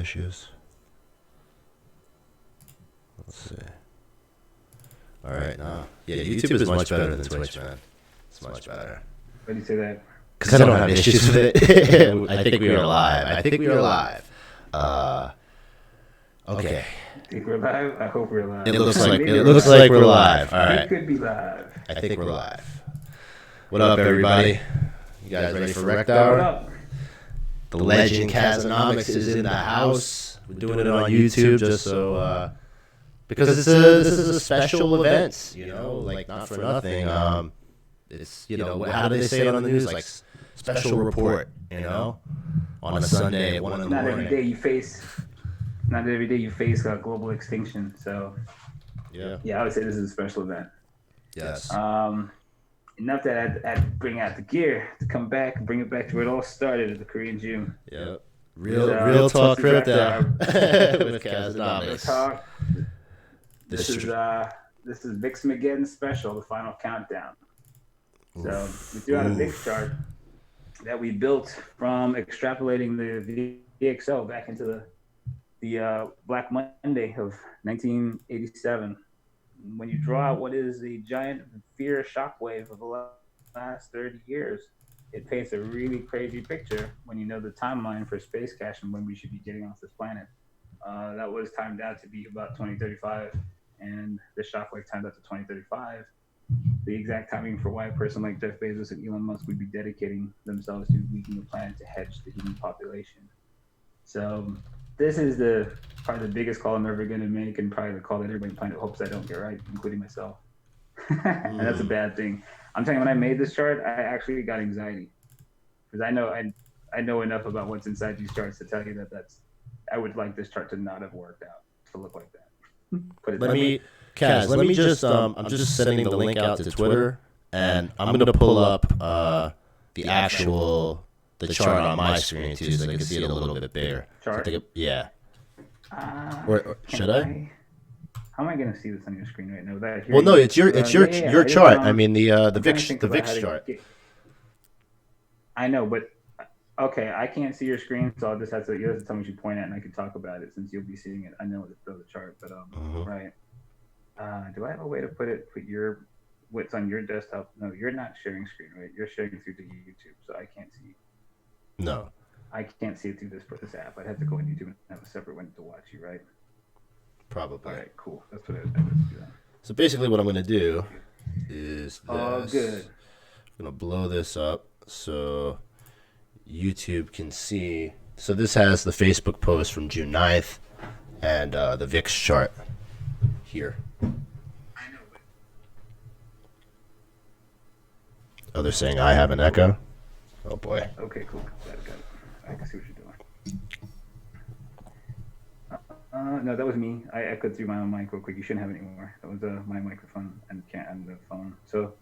issues. Let's see. All right, now. Yeah, YouTube is much better than Twitch, man. It's much better. Why do you say that? Because I don't have issues with it. I think we are live. Okay. Think we're live? I hope we're live. It looks like we're live. All right. We could be live. I think we're live. What up, everybody? You guys ready for Rekthour? What up? The legend Kazonomics is in the house. We're doing it on YouTube just so because this is a special event, you know, like not for nothing. It's, you know, how do they say it on the news? Like special report, you know, on a Sunday at 1 in the morning. Not every day you face global extinction. So yeah, I would say this is a special event. Yes. Enough that I'd bring out the gear to come back and bring it back to where it all started at the Korean Gym. Yep. Real talk crypto with Kazonomics. This is Vix-Mageddon special, the final countdown. So we threw out a Vix chart that we built from extrapolating the VXO back into the Black Monday of 1987. When you draw out what is the giant fear shockwave of the last 30 years, it paints a really crazy picture when you know the timeline for space cash and when we should be getting off this planet. That was timed out to be about 2035, and the shockwave timed out to 2035. The exact timing for why a person like Jeff Bezos and Elon Musk would be dedicating themselves to weakening the planet to hedge the human population. So this is probably the biggest call I'm ever going to make, and probably the call that everybody on the planet hopes I don't get right, including myself. And that's a bad thing. I'm telling you, when I made this chart, I actually got anxiety because I know enough about what's inside these charts to tell you that I would like this chart to not have worked out to look like that. Let me just I'm just sending the link out to Twitter, and I'm gonna pull up the chart on my screen too, so I can see it a little bit bigger. Chart? Yeah. Or should I? How am I going to see this on your screen right now? Well, no, it's your chart. I mean the Vix chart. I know, but okay, I can't see your screen, so I'll just have to you have to tell me what you point at, and I can talk about it since you'll be seeing it. I know the chart, but right. Do I have a way to put what's on your desktop? No, you're not sharing screen, right? You're sharing through the YouTube, so I can't see. No. I can't see it through this app. I'd have to go on YouTube and have a separate window to watch you, right? Probably. All right, cool. That's what I would do. That. So basically what I'm going to do is this. Oh, good. I'm going to blow this up so YouTube can see. So this has the Facebook post from June 9th and the VIX chart here. Oh, they're saying I have an echo? Oh, boy. Okay, cool. Got it. I can see what you're doing. No, that was me. I echoed through my own mic real quick. You shouldn't have it anymore. That was my microphone and the phone. So,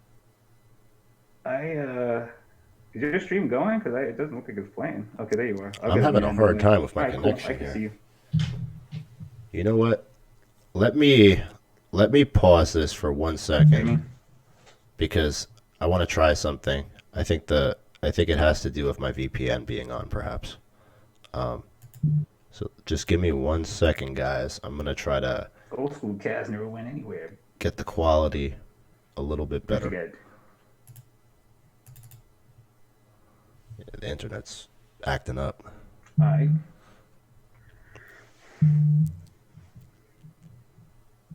is your stream going? Because it doesn't look like it's playing. Okay, there you are. I'm having a hard time with my connection cool. I can see you. You know what? Let me pause this for 1 second because I want to try something. I think it has to do with my VPN being on, perhaps. So just give me 1 second, guys. I'm gonna try to. Old school Kaz never went anywhere. Get the quality a little bit better. Yeah, the internet's acting up. All right.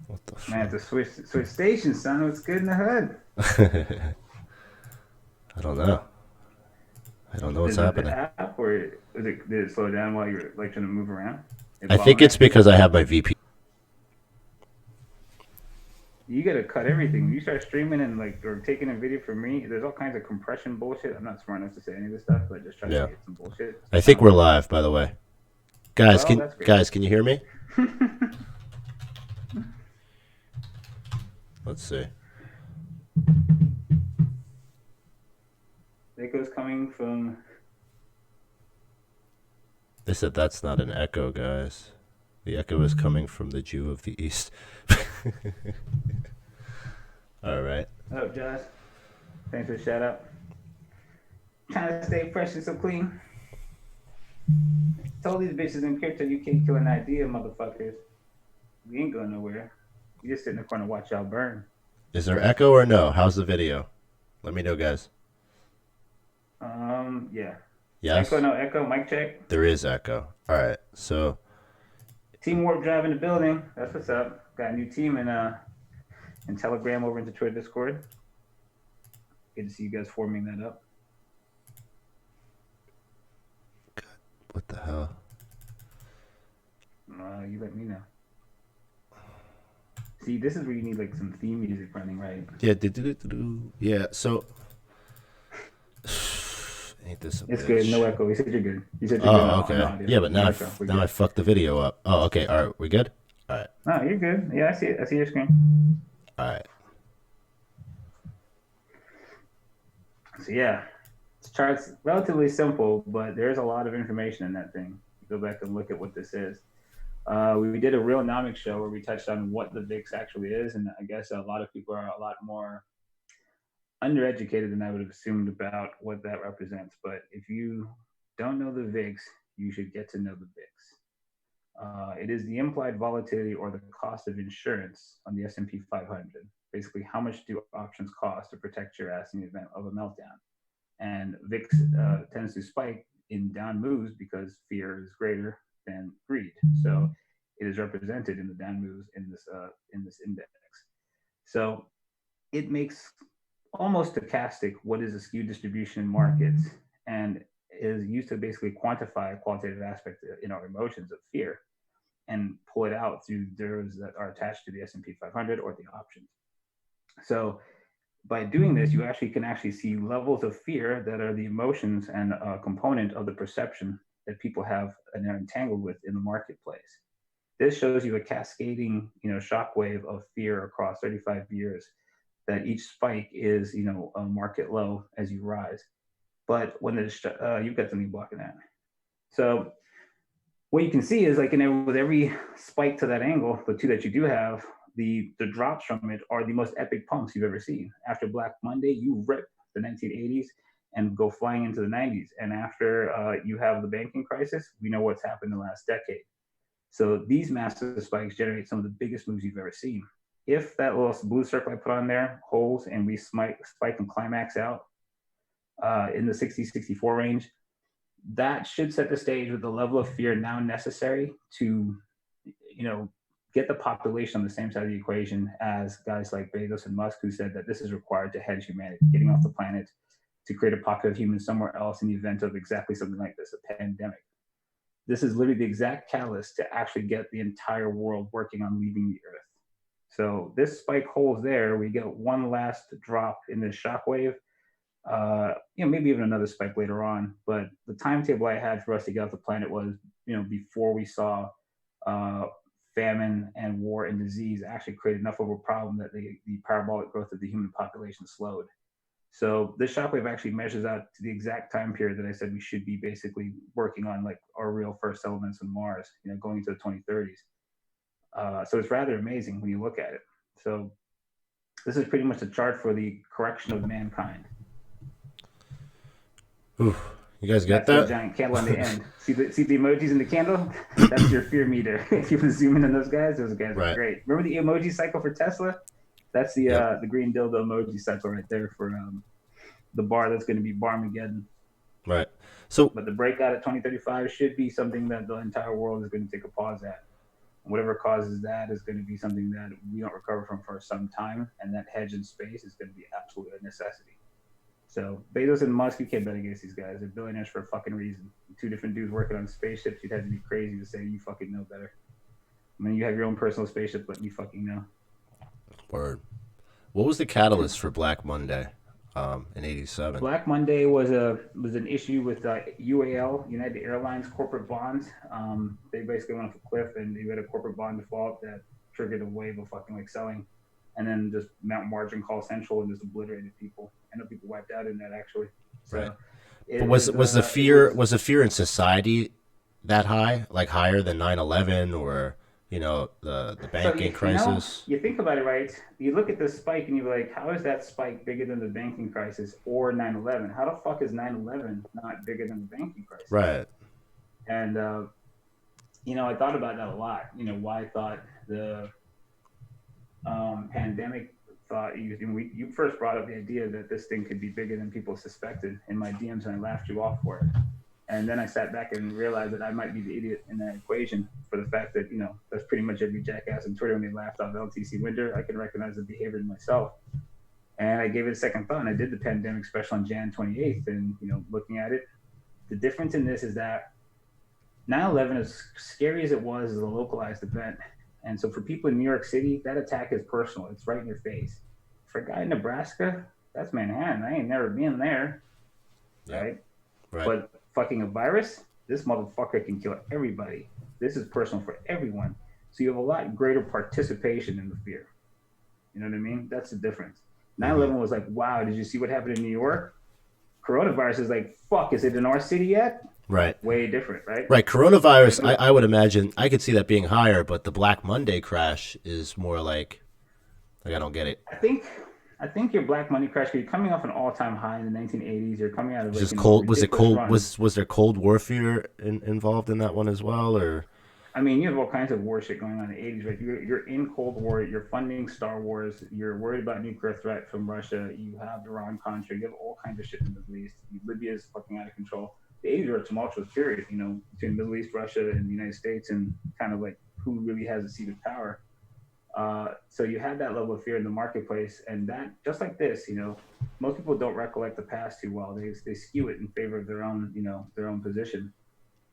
What the fuck? Man, have to switch stations, son. What's good in the hood? I don't know. What's happening. The app, or did it slow down while you're like trying to move around? I think it's because I have my VPN. You gotta cut everything. When you start streaming and or taking a video from me, there's all kinds of compression bullshit. I'm not smart enough to say any of this stuff, but just try to get some bullshit. I think we're live, by the way. Guys, can you hear me? Let's see. Echoes coming from. They said that's not an echo, guys. The echo is coming from the Jew of the East. All right. What up, Josh? Thanks for the shout out. Trying to stay fresh and so clean. Told these bitches in crypto you can't kill an idea, motherfuckers. We ain't going nowhere. We just sit in the corner and watch y'all burn. Is there echo or no? How's the video? Let me know, guys. Yeah. Yes? Echo, no echo, mic check. There is echo. All right. So, Team Warp Drive in the building. That's what's up. Got a new team in Telegram over into Twitter Discord. Good to see you guys forming that up. what the hell? You let me know. See, this is where you need like some theme music running, right? Yeah. Yeah. So, ain't this a It's bitch? good. No echo. You said you're good. You said you're good. Oh, okay. Yeah, but now I fucked the video up. Oh, okay. All right. We good? All right. No, you're good. Yeah, I see it. I see your screen. All right. So yeah, this chart's relatively simple, but there's a lot of information in that thing. Go back and look at what this is. We did a real nomics show where we touched on what the VIX actually is, and I guess a lot of people are a lot more undereducated than I would have assumed about what that represents. But if you don't know the VIX, you should get to know the VIX. It is the implied volatility or the cost of insurance on the S&P 500. Basically, how much do options cost to protect your ass in the event of a meltdown? And VIX tends to spike in down moves because fear is greater than greed. So it is represented in the down moves in this index. So it makes almost stochastic what is a skewed distribution in markets and is used to basically quantify a qualitative aspect in our emotions of fear and pull it out through those that are attached to the S&P 500 or the options. So by doing this, you actually can see levels of fear that are the emotions and a component of the perception that people have and are entangled with in the marketplace. This shows you a cascading, shockwave of fear across 35 years. That each spike is, a market low as you rise. But when there's, you've got something blocking that. So what you can see is like with every spike to that angle, the two that you do have, the drops from it are the most epic pumps you've ever seen. After Black Monday, you rip the 1980s and go flying into the 90s. And after you have the banking crisis, we know what's happened in the last decade. So these massive spikes generate some of the biggest moves you've ever seen. If that little blue circle I put on there holds and we spike and climax out in the 60-64 range, that should set the stage with the level of fear now necessary to, get the population on the same side of the equation as guys like Bezos and Musk, who said that this is required to hedge humanity, getting off the planet to create a pocket of humans somewhere else in the event of exactly something like this, a pandemic. This is literally the exact catalyst to actually get the entire world working on leaving the Earth. So this spike holds there. We get one last drop in this shockwave. Maybe even another spike later on. But the timetable I had for us to get off the planet was, before we saw famine and war and disease actually create enough of a problem that the parabolic growth of the human population slowed. So this shockwave actually measures out to the exact time period that I said we should be basically working on like our real first settlements on Mars, going into the 2030s. So it's rather amazing when you look at it. So this is pretty much a chart for the correction of mankind. Ooh, you guys get That's that? a giant candle on the end. See the emojis in the candle? That's your fear meter. If you zoom in on those guys are great. Remember the emoji cycle for Tesla? That's the green dildo emoji cycle right there for the bar that's going to be Barmageddon. Right. But the breakout at 2035 should be something that the entire world is going to take a pause at. And whatever causes that is going to be something that we don't recover from for some time, and that hedge in space is going to be absolutely a necessity. So Bezos and Musk, you can't bet against these guys. They're billionaires for a fucking reason. Two different dudes working on spaceships. You'd have to be crazy to say you fucking know better. I mean, you have your own personal spaceship, but you fucking know. Word. What was the catalyst for Black Monday in '87? Black Monday was an issue with UAL, United Airlines corporate bonds. They basically went off a cliff, and you had a corporate bond default that triggered a wave of fucking like selling, and then just Mount Margin call central and just obliterated people. I know people wiped out in that actually. So right. But was the fear in society that high, like higher than 9/11 or the banking crisis? You think about it, right? You look at this spike and you're like, how is that spike bigger than the banking crisis or 9/11? How the fuck is 9/11 not bigger than the banking crisis? Right. And I thought about that a lot. Why I thought the pandemic thought you first brought up the idea that this thing could be bigger than people suspected in my DMs, and I laughed you off for it. And then I sat back and realized that I might be the idiot in that equation for the fact that, that's pretty much every jackass on Twitter when they laughed off LTC Winter. I can recognize the behavior in myself. And I gave it a second thought. And I did the pandemic special on Jan 28th. And, looking at it, the difference in this is that 9/11, as scary as it was, is a localized event. And so for people in New York City, that attack is personal. It's right in your face. For a guy in Nebraska, that's Manhattan. I ain't never been there. Yeah. Right? Right. But fucking a virus, this motherfucker can kill everybody. This is personal for everyone. So you have a lot greater participation in the fear. You know what I mean? That's the difference. 9/11 was like, wow, did you see what happened in New York? Coronavirus is like, fuck, is it in our city yet? Right. Way different, right? Right. Coronavirus, I would imagine, I could see that being higher, but the Black Monday crash is more like I don't get it. I think your Black Money crash, you're coming off an all-time high in the 1980s. You're coming out of Just cold. Was it cold? Was there Cold Warfare involved in that one as well, or? I mean, you have all kinds of war shit going on in the 80s, right? You're in Cold War. You're funding Star Wars. You're worried about nuclear threat from Russia. You have Iran Contra. You have all kinds of shit in the Middle East. Libya is fucking out of control. The 80s were a tumultuous period, between the Middle East, Russia, and the United States, and kind of like who really has a seat of power. So you had that level of fear in the marketplace, and that just like this, most people don't recollect the past too well. They skew it in favor of their own position,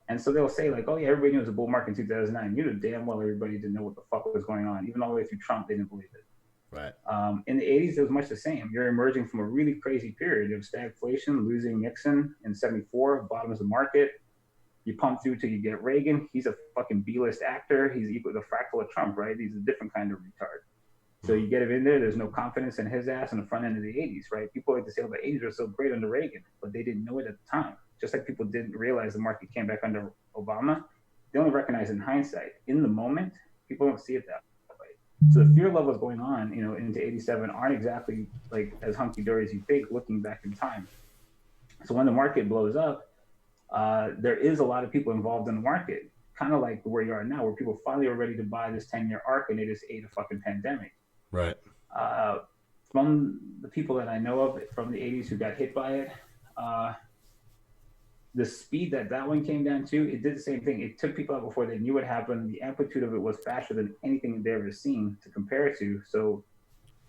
and so they'll say like, oh yeah, everybody knew it was a bull market in 2009. You know damn well everybody didn't know what the fuck was going on, even all the way through Trump, they didn't believe it. Right. In the 80s, it was much the same. You're emerging from a really crazy period of stagflation, losing Nixon in '74, bottoms of the market. You pump through till you get Reagan. He's a fucking B-list actor. He's equal to the fractal of Trump, right? He's a different kind of retard. So you get him in there. There's no confidence in his ass in the front end of the 80s, right? People like to say, oh, the 80s were so great under Reagan, but they didn't know it at the time. Just like people didn't realize the market came back under Obama. They only recognize it in hindsight. In the moment, people don't see it that way. So the fear levels going on, into 87 aren't exactly like as hunky-dory as you think looking back in time. So when the market blows up, there is a lot of people involved in the market, kind of like where you are now, where people finally are ready to buy this 10-year arc and they just ate a fucking pandemic. Right. From the people that I know of from the 80s who got hit by it, the speed that one came down to, it did the same thing. It took people out before they knew what happened. The amplitude of it was faster than anything they've ever seen to compare it to. So,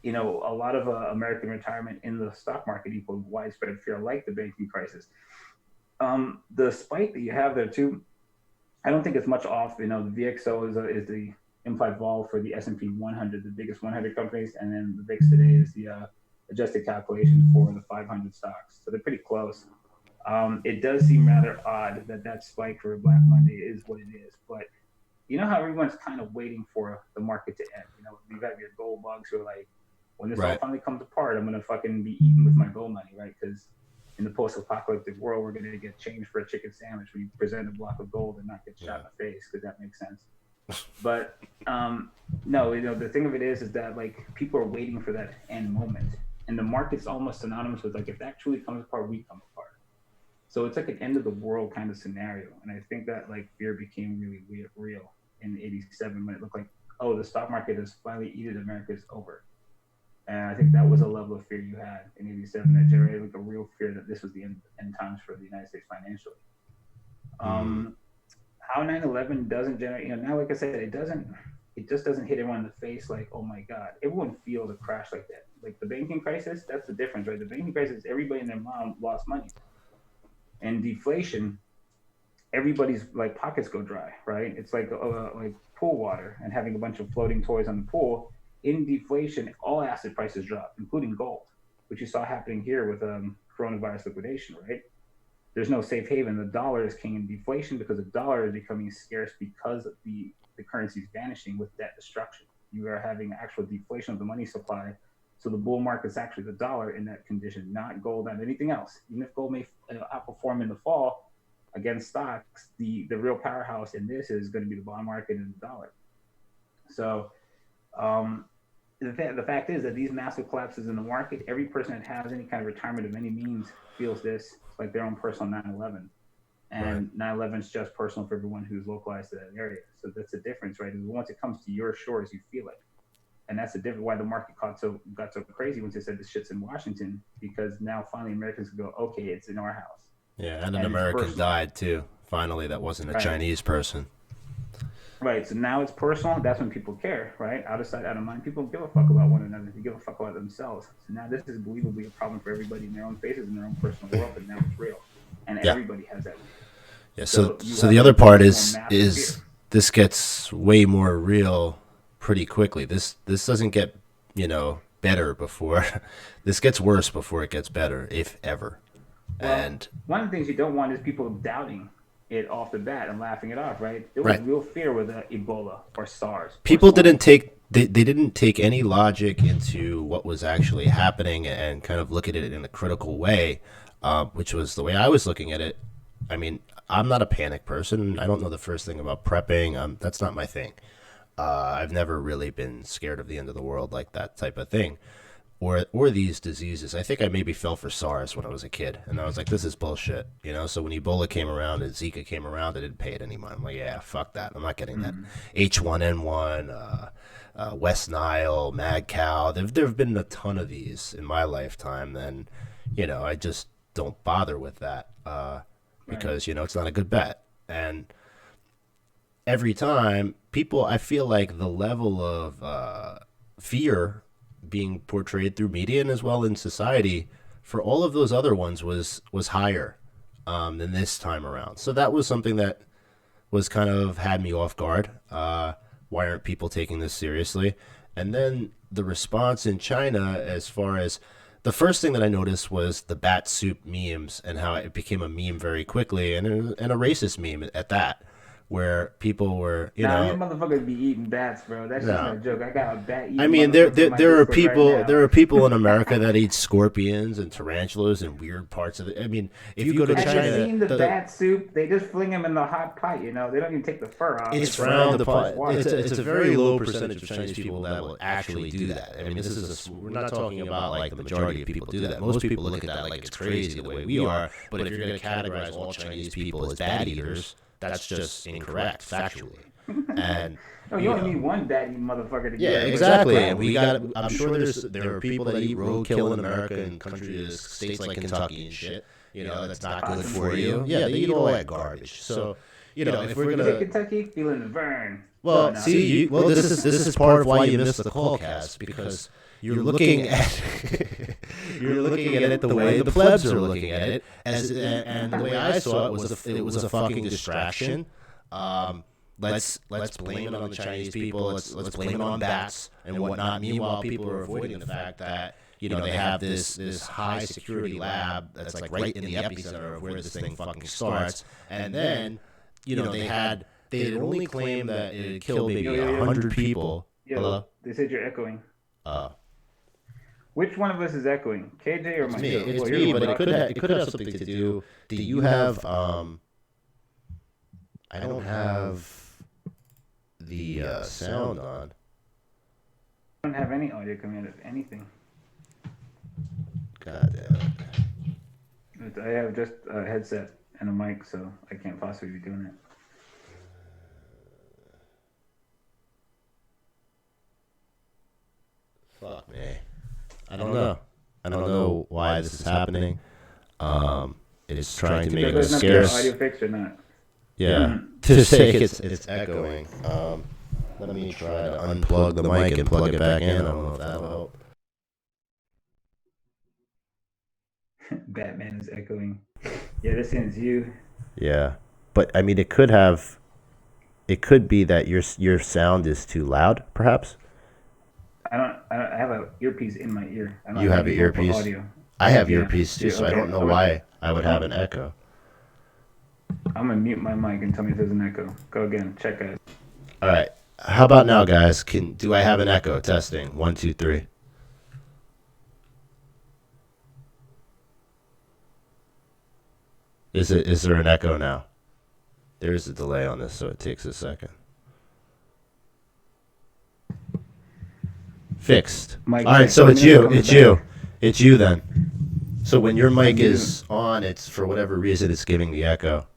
a lot of American retirement in the stock market equals widespread fear, like the banking crisis. The spike that you have there too, I don't think it's much off. The VXO is the implied vol for the S&P 100, the biggest 100 companies, and then the VIX today is the adjusted calculation for the 500 stocks. So they're pretty close. It does seem rather odd that spike for Black Monday is what it is, but you know how everyone's kind of waiting for the market to end. You have your gold bugs who are like, when this all finally comes apart, I'm gonna fucking be eating with my gold money, right? Because in the post-apocalyptic world, we're going to get changed for a chicken sandwich where you present a block of gold and not get shot in the face, because that makes sense. But no, the thing of it is that like people are waiting for that end moment, and the market's almost synonymous with like if that truly comes apart, we come apart. So it's like an end of the world kind of scenario, and I think that like fear became really real in '87 when it looked like, oh, the stock market has finally eaten America's over. And I think that was a level of fear you had in '87 that generated like a real fear that this was the end times for the United States financially. How 9/11 doesn't generate, now like I said, it just doesn't hit everyone in the face like, oh my God. Everyone feels a crash like that. Like the banking crisis, that's the difference, right? The banking crisis, everybody and their mom lost money. And deflation, everybody's like pockets go dry, right? It's like pool water and having a bunch of floating toys on the pool. In deflation, all asset prices drop, including gold, which you saw happening here with coronavirus liquidation, right? There's no safe haven. The dollar is king in deflation because the dollar is becoming scarce because of the currency is vanishing with debt destruction. You are having actual deflation of the money supply. So the bull market is actually the dollar in that condition, not gold, not anything else. Even if gold may outperform in the fall against stocks, the real powerhouse in this is going to be the bond market and the dollar. So the fact is that these massive collapses in the market, every person that has any kind of retirement of any means feels this. It's like their own personal 9/11. and 9/11 is just personal for everyone who's localized to that area. So that's the difference, right? Once it comes to your shores, you feel it, and that's the difference. Why the market got so crazy once they said this shit's in Washington, because now finally Americans go, okay, it's in our house. Yeah, and an American died too. Finally, that wasn't a Chinese person. Right, so now it's personal. That's when people care, right? Out of sight, out of mind. People give a fuck about one another. They give a fuck about themselves. So now this is believably a problem for everybody in their own faces, in their own personal world, but now it's real, and everybody has that. Yeah. So the other part is this gets way more real pretty quickly. This doesn't get better before this gets worse before it gets better, if ever. Well, and one of the things you don't want is people doubting it off the bat and laughing it off, right? There was real fear with Ebola or SARS. People didn't take they didn't take any logic into what was actually happening and kind of look at it in a critical way, which was the way I was looking at it. I mean, I'm not a panic person. I don't know the first thing about prepping. That's not my thing. I've never really been scared of the end of the world like that type of thing. Or these diseases. I think I maybe fell for SARS when I was a kid, and I was like, this is bullshit, So when Ebola came around and Zika came around, I didn't pay it any mind. I'm like, yeah, fuck that. I'm not getting that. H1N1, West Nile, Mad Cow. There have been a ton of these in my lifetime, and, I just don't bother with that because, it's not a good bet. And every time, I feel like the level of fear being portrayed through media and as well in society for all of those other ones was higher than this time around. So that was something that was kind of had me off guard. Why aren't people taking this seriously? And then the response in China, as far as the first thing that I noticed was the bat soup memes and how it became a meme very quickly and a racist meme at that. Where people were, you motherfuckers be eating bats, bro. That's just no joke. I got a bat eating. I mean, there are people there are people in America that eat scorpions and tarantulas and weird parts of it. I mean, if you go to China, have you seen the bat soup? They just fling them in the hot pot. They don't even take the fur off. It's frowned upon. It's a very low percentage of Chinese people that will actually do that. I mean, we're not talking about like the majority of people do that. Most people look at that like it's crazy the way we are. But if you're going to categorize all Chinese people as bat eaters, that's just incorrect factually. And you only need one bat eating motherfucker to get it. Exactly. And I'm sure there are people that eat roadkill in America and states like Kentucky and shit. That's not good for you. Yeah, they eat all that garbage. So, if we're gonna Kentucky feeling the burn. Well, this is part of why you missed the call cast, because you're looking at it the way the plebs are looking at it, and the way I saw it was a fucking distraction. Let's blame it on the Chinese people. Let's blame it on bats and whatnot. Meanwhile, people are avoiding the fact that they have this high security lab that's like right in the epicenter of where this thing fucking starts, and then they had only claimed that it killed maybe 100 people. Hello? They said you're echoing. Which one of us is echoing? KJ or myself? It's me, but it could have something to do. Do you have I don't have the sound on. I don't have any audio coming out of anything. God damn it. I have just a headset and a mic, so I can't possibly be doing it. Fuck me. I don't know. I don't know why this is happening. It is trying to make us scarce. Audio fix or not? Yeah. To say it's echoing. Let me try to unplug the mic and plug it back in. I don't know if that'll help. Batman is echoing. Yeah, this is you. Yeah, but I mean, it could be that your sound is too loud, perhaps. I have an earpiece in my ear. You have an earpiece? Audio. I have earpiece too, so I don't know why I would have an echo. I'm going to mute my mic and tell me if there's an echo. Go again. Check it. All right. How about now, guys? Do I have an echo? Testing. 1, 2, 3. Is there an echo now? There's a delay on this, so it takes a second. Fixed. All right, so it's you then. So when your mic is on, it's for whatever reason it's giving the echo.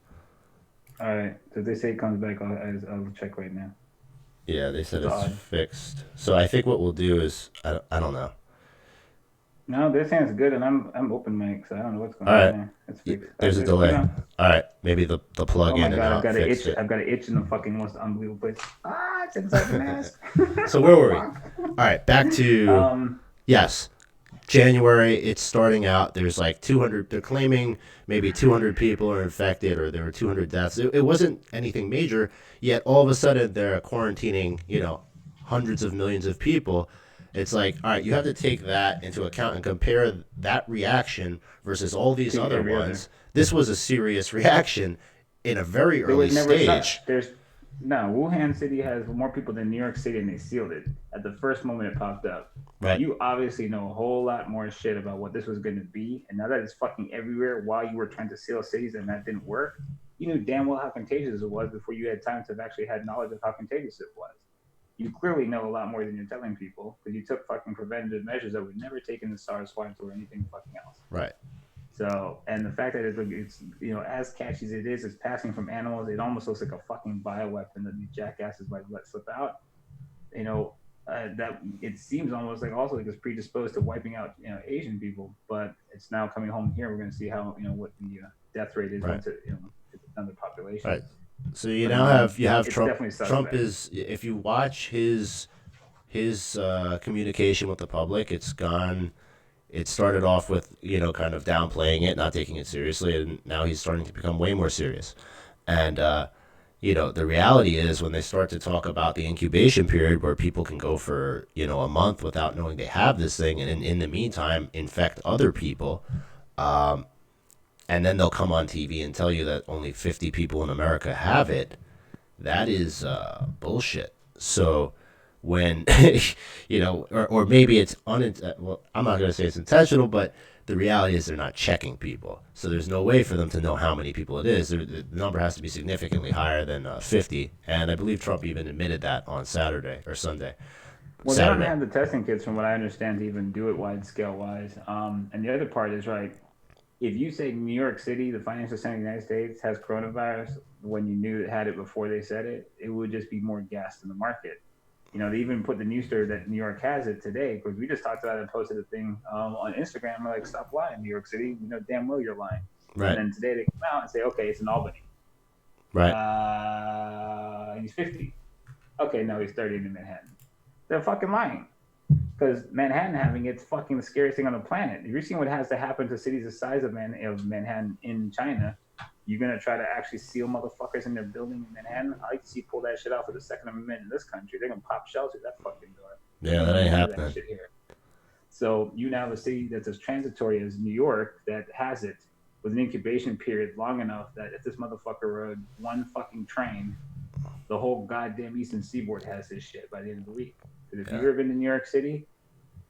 All right. So if they say it comes back, I'll check right now. Yeah, they said It's it's odd. fixed. So I think what we'll do is I don't know. No, they're saying it's good, and I'm open mic, so I don't know what's going All on right, there. It's fixed. All right, there's a just keep delay. going. All right, maybe the plug Oh my in and god, out fixed it. I've got an itch in the fucking most unbelievable place. Ah, it's inside the mask. So where were we? Fuck. All right, back to Um, yes. January, it's starting out. There's like 200. They're claiming maybe 200 people are infected, or there were 200 deaths. It wasn't anything major. Yet all of a sudden, they're quarantining, hundreds of millions of people. It's like, all right, you have to take that into account and compare that reaction versus all these to other every other. ones. This was a serious reaction in a very There early was never stage. there's no Wuhan City has more people than New York City, and they sealed it at the first moment it popped up. Right. You obviously know a whole lot more shit about what this was going to be, and now that it's fucking everywhere while you were trying to seal cities and that didn't work, you knew damn well how contagious it was before you had time to have actually had knowledge of how contagious it was. You clearly know a lot more than you're telling people because you took fucking preventative measures that were never taken in SARS, swine flu, or anything fucking else. Right. So, and the fact that it's as catchy as it is, it's passing from animals. It almost looks like a fucking bioweapon that these jackasses might let slip out. That it seems almost like also like it's predisposed to wiping out Asian people, but it's now coming home here. We're going to see how what the death rate is Right. once it's another population. Right. So you have it's Trump. definitely suspect. Trump is, if you watch his communication with the public, it's gone. It started off with kind of downplaying it, not taking it seriously, and now he's starting to become way more serious. And the reality is when they start to talk about the incubation period where people can go for a month without knowing they have this thing, and in the meantime infect other people. And then they'll come on TV and tell you that only 50 people in America have it. That is bullshit. So when, or maybe it's well, I'm not going to say it's intentional, but the reality is they're not checking people. So there's no way for them to know how many people it is. The number has to be significantly higher than 50. And I believe Trump even admitted that on Saturday or Sunday. Well, Saturday. they don't have the testing kits, from what I understand, to even do it wide scale wise. And the other part is right. If you say New York City, the financial center of the United States, has coronavirus, when you knew it had it before they said it, it would just be more gas in the market. They even put the news story that New York has it today because we just talked about it and posted a thing on Instagram. We're like, stop lying, New York City. We know damn well you're lying. Right. And then today they come out and say, okay, it's in Albany. Right. He's 50. Okay, no, he's 30 in Manhattan. They're fucking lying. Because Manhattan having it's fucking the scariest thing on the planet. If you're seeing what has to happen to cities the size of Manhattan in China, you're gonna try to actually seal motherfuckers in their building in Manhattan. I like to see pull that shit out for the Second Amendment in this country. They're gonna pop shells through that fucking door. Yeah, that ain't happening. That shit here. So you now have a city that's as transitory as New York that has it with an incubation period long enough that if this motherfucker rode one fucking train, the whole goddamn Eastern Seaboard has this shit by the end of the week. Because if you've ever been to New York City,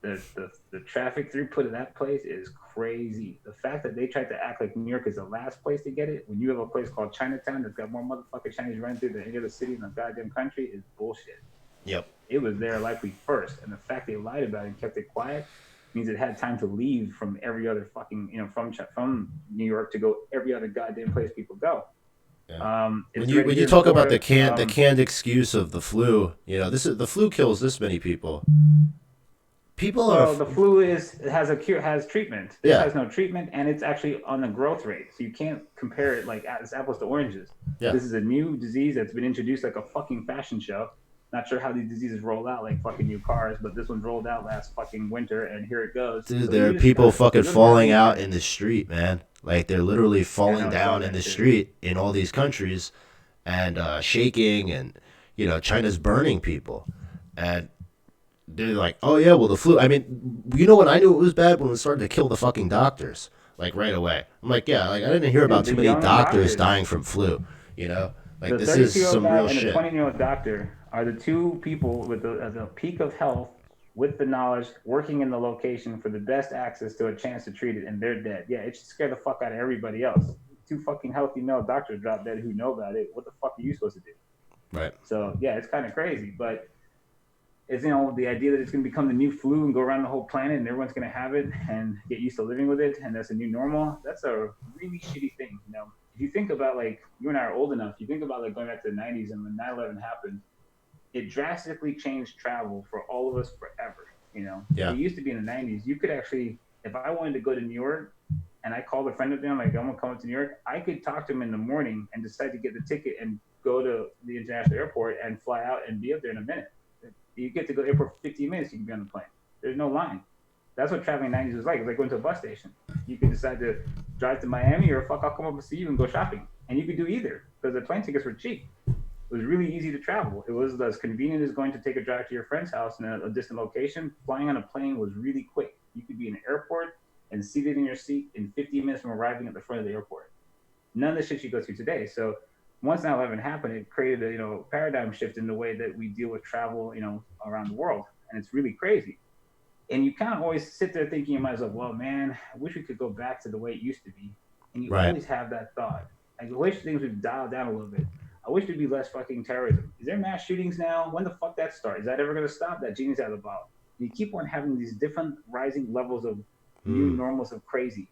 the traffic throughput of that place is crazy. The fact that they tried to act like New York is the last place to get it when you have a place called Chinatown that's got more motherfucking Chinese running through than any other city in the goddamn country is bullshit. Yep. It was there likely first, and the fact they lied about it and kept it quiet means it had time to leave from every other fucking from New York to go every other goddamn place people go. Yeah. When you talk about the canned excuse of the flu, the flu kills this many people. The flu has treatment. This has no treatment, and it's actually on the growth rate, so you can't compare it like it's apples to oranges. Yeah. This is a new disease that's been introduced like a fucking fashion show. Not sure how these diseases roll out like fucking new cars, but this one's rolled out last fucking winter, and here it goes. Dude, so there are people fucking falling out in the street, man. Like they're literally falling down in the street in all these countries, and shaking, and China's burning people, and they're like, oh yeah, well the flu. I mean, when I knew it was bad when it started to kill the fucking doctors, like right away. I'm like, yeah, like I didn't hear about too many doctors dying from flu. Like this is some real shit. The 20-year-old doctor are the two people with the peak of health, with the knowledge, working in the location for the best access to a chance to treat it, and they're dead. Yeah, it should scare the fuck out of everybody else. Two fucking healthy male doctors drop dead who know about it. What the fuck are you supposed to do? Right. So yeah, it's kind of crazy, but it's the idea that it's going to become the new flu and go around the whole planet and everyone's going to have it and get used to living with it, and that's a new normal. That's a really shitty thing. If if you think about like you and I are old enough, you think about like going back to the 90s and when 9/11 happened, it drastically changed travel for all of us forever. You know, it Yeah. used to be in the 90s, you could actually, if I wanted to go to New York and I called a friend of mine, like, I'm going to come to New York, I could talk to him in the morning and decide to get the ticket and go to the international airport and fly out and be up there in a minute. You get to go to the airport for 15 minutes, you can be on the plane. There's no line. That's what traveling in the 90s was like. It's like going to a bus station. You could decide to drive to Miami or fuck, I'll come up and see you and go shopping. And you could do either because the plane tickets were cheap. It was really easy to travel. It was as convenient as going to take a drive to your friend's house in a distant location. Flying on a plane was really quick. You could be in an airport and seated in your seat in 15 minutes from arriving at the front of the airport. None of the shit you go through today. So once 9/11 happened, it created a paradigm shift in the way that we deal with travel around the world, and it's really crazy. And you kind of always sit there thinking in yourself, well, man, I wish we could go back to the way it used to be. And you Right. always have that thought. Like, I wish things would dial down a little bit. I wish there'd be less fucking terrorism. Is there mass shootings now? When the fuck that start? Is that ever going to stop? That genie's out of the bottle. And you keep on having these different rising levels of new normals of crazy,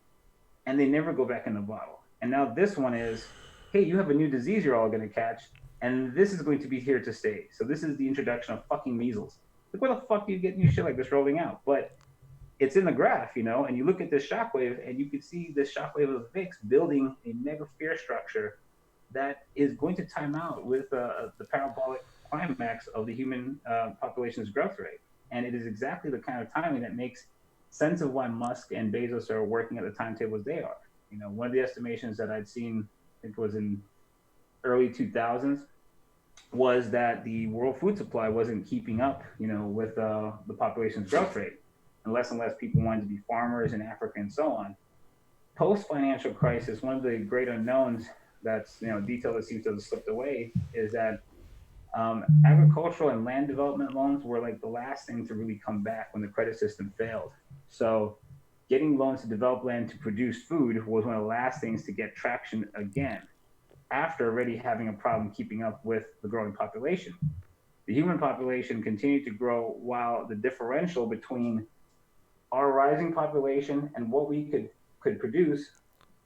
and they never go back in the bottle. And now this one is, hey, you have a new disease you're all going to catch, and this is going to be here to stay. So this is the introduction of fucking measles. Like, where the fuck do you get new shit like this rolling out? But it's in the graph, and you look at this shockwave, and you can see this shockwave of VIX building a mega fear structure that is going to time out with the parabolic climax of the human population's growth rate. And it is exactly the kind of timing that makes sense of why Musk and Bezos are working at the timetables they are. One of the estimations that I'd seen, I think it was in early 2000s, was that the world food supply wasn't keeping up, with the population's growth rate, and less people wanted to be farmers in Africa and so on. Post financial crisis, one of the great unknowns that's detail that seems to have slipped away is that agricultural and land development loans were like the last thing to really come back when the credit system failed. So getting loans to develop land to produce food was one of the last things to get traction again, after already having a problem keeping up with the growing population. The human population continued to grow while the differential between our rising population and what we could produce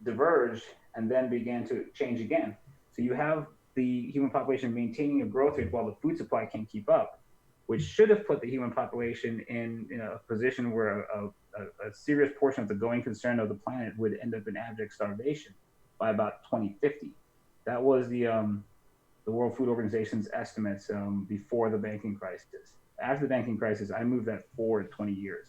diverged and then began to change again. So you have the human population maintaining a growth rate while the food supply can't keep up, which should have put the human population in a position where a serious portion of the going concern of the planet would end up in abject starvation by about 2050. That was the World Food Organization's estimates before the banking crisis. After the banking crisis, I moved that forward 20 years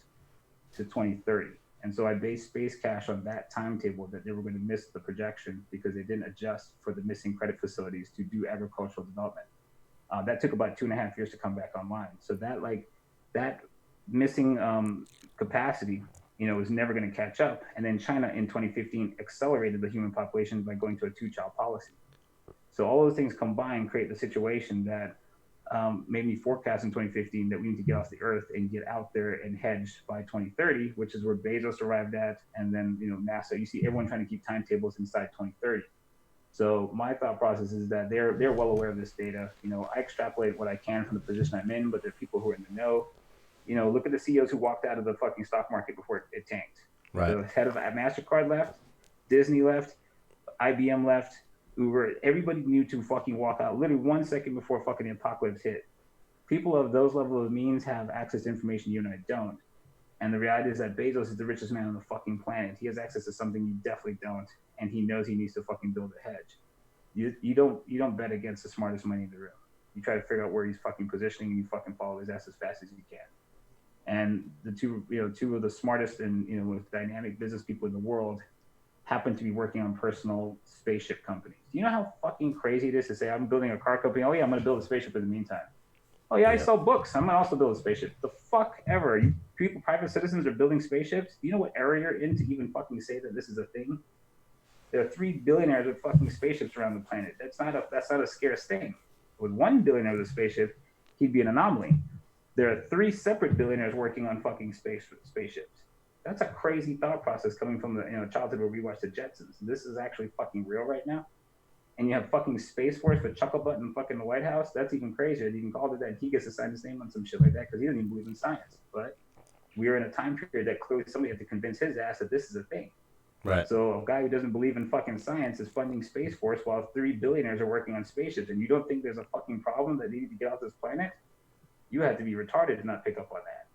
to 2030. And so I based Space Cash on that timetable, that they were going to miss the projection because they didn't adjust for the missing credit facilities to do agricultural development. That took about 2.5 years to come back online. So that missing capacity, was never going to catch up. And then China in 2015 accelerated the human population by going to a 2-child policy. So all those things combined create the situation that made me forecast in 2015 that we need to get off the earth and get out there and hedge by 2030, which is where Bezos arrived at. And then, NASA, you see everyone trying to keep timetables inside 2030. So my thought process is that they're well aware of this data. I extrapolate what I can from the position I'm in, but there are people who are in the know. Look at the CEOs who walked out of the fucking stock market before it tanked. Right. The head of MasterCard left, Disney left, IBM left, Uber. Everybody knew to fucking walk out literally 1 second before fucking the apocalypse hit. People of those level of means have access to information you and I don't. And the reality is that Bezos is the richest man on the fucking planet. He has access to something you definitely don't, and he knows he needs to fucking build a hedge. You don't bet against the smartest money in the room. You try to figure out where he's fucking positioning, and you fucking follow his ass as fast as you can. And the two of the smartest and most dynamic business people in the world happen to be working on personal spaceship companies. Do you know how fucking crazy it is to say, I'm building a car company? Oh yeah, I'm going to build a spaceship in the meantime. Oh yeah, I sell books. I'm going to also build a spaceship. The fuck ever. People, private citizens are building spaceships. Do you know what era you're in to even fucking say that this is a thing? There are 3 billionaires with fucking spaceships around the planet. That's not a scarce thing. With 1 billionaire with a spaceship, he'd be an anomaly. There are 3 separate billionaires working on fucking spaceships. That's a crazy thought process coming from the childhood where we watched the Jetsons. This is actually fucking real right now. And you have fucking Space Force with Chucklebutt in fucking the White House. That's even crazier. They even called it that. He gets to sign his name on some shit like that because he doesn't even believe in science. But we are in a time period that clearly somebody had to convince his ass that this is a thing. Right. So a guy who doesn't believe in fucking science is funding Space Force while 3 billionaires are working on spaceships, and you don't think there's a fucking problem that needed to get off this planet? You have to be retarded to not pick up on that.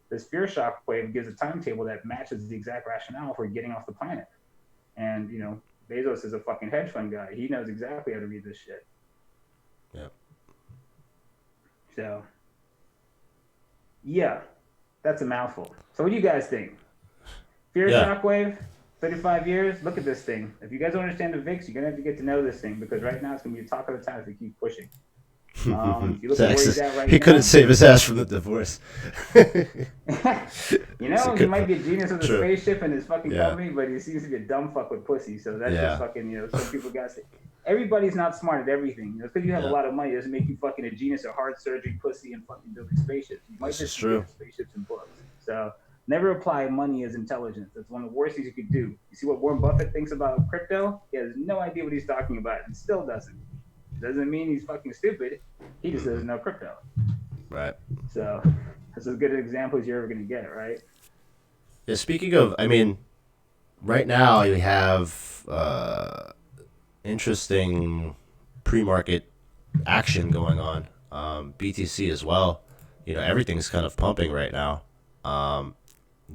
This fear shock wave gives a timetable that matches the exact rationale for getting off the planet. And, Bezos is a fucking hedge fund guy. He knows exactly how to read this shit. Yeah. So, yeah, that's a mouthful. So what do you guys think? Fear shockwave, 35 years? Look at this thing. If you guys don't understand the VIX, you're going to have to get to know this thing, because right now it's going to be a talk of the town if we keep pushing. If you look at where he's at right he now, couldn't save his ass from the divorce. He might be a genius with a True. spaceship and his fucking company, but he seems to be a dumb fuck with pussy. So that's just fucking, some people got to say. Everybody's not smart at everything. Because you have a lot of money doesn't make you fucking a genius at heart surgery, pussy, and fucking building spaceships. You might just be spaceships and books. So never apply money as intelligence. That's one of the worst things you could do. You see what Warren Buffett thinks about crypto? He has no idea what he's talking about and still doesn't. Doesn't mean he's fucking stupid. He just doesn't know crypto. Right. So that's as good an example as you're ever going to get, right? Yeah, speaking of, right now you have interesting pre-market action going on. BTC as well. Everything's kind of pumping right now.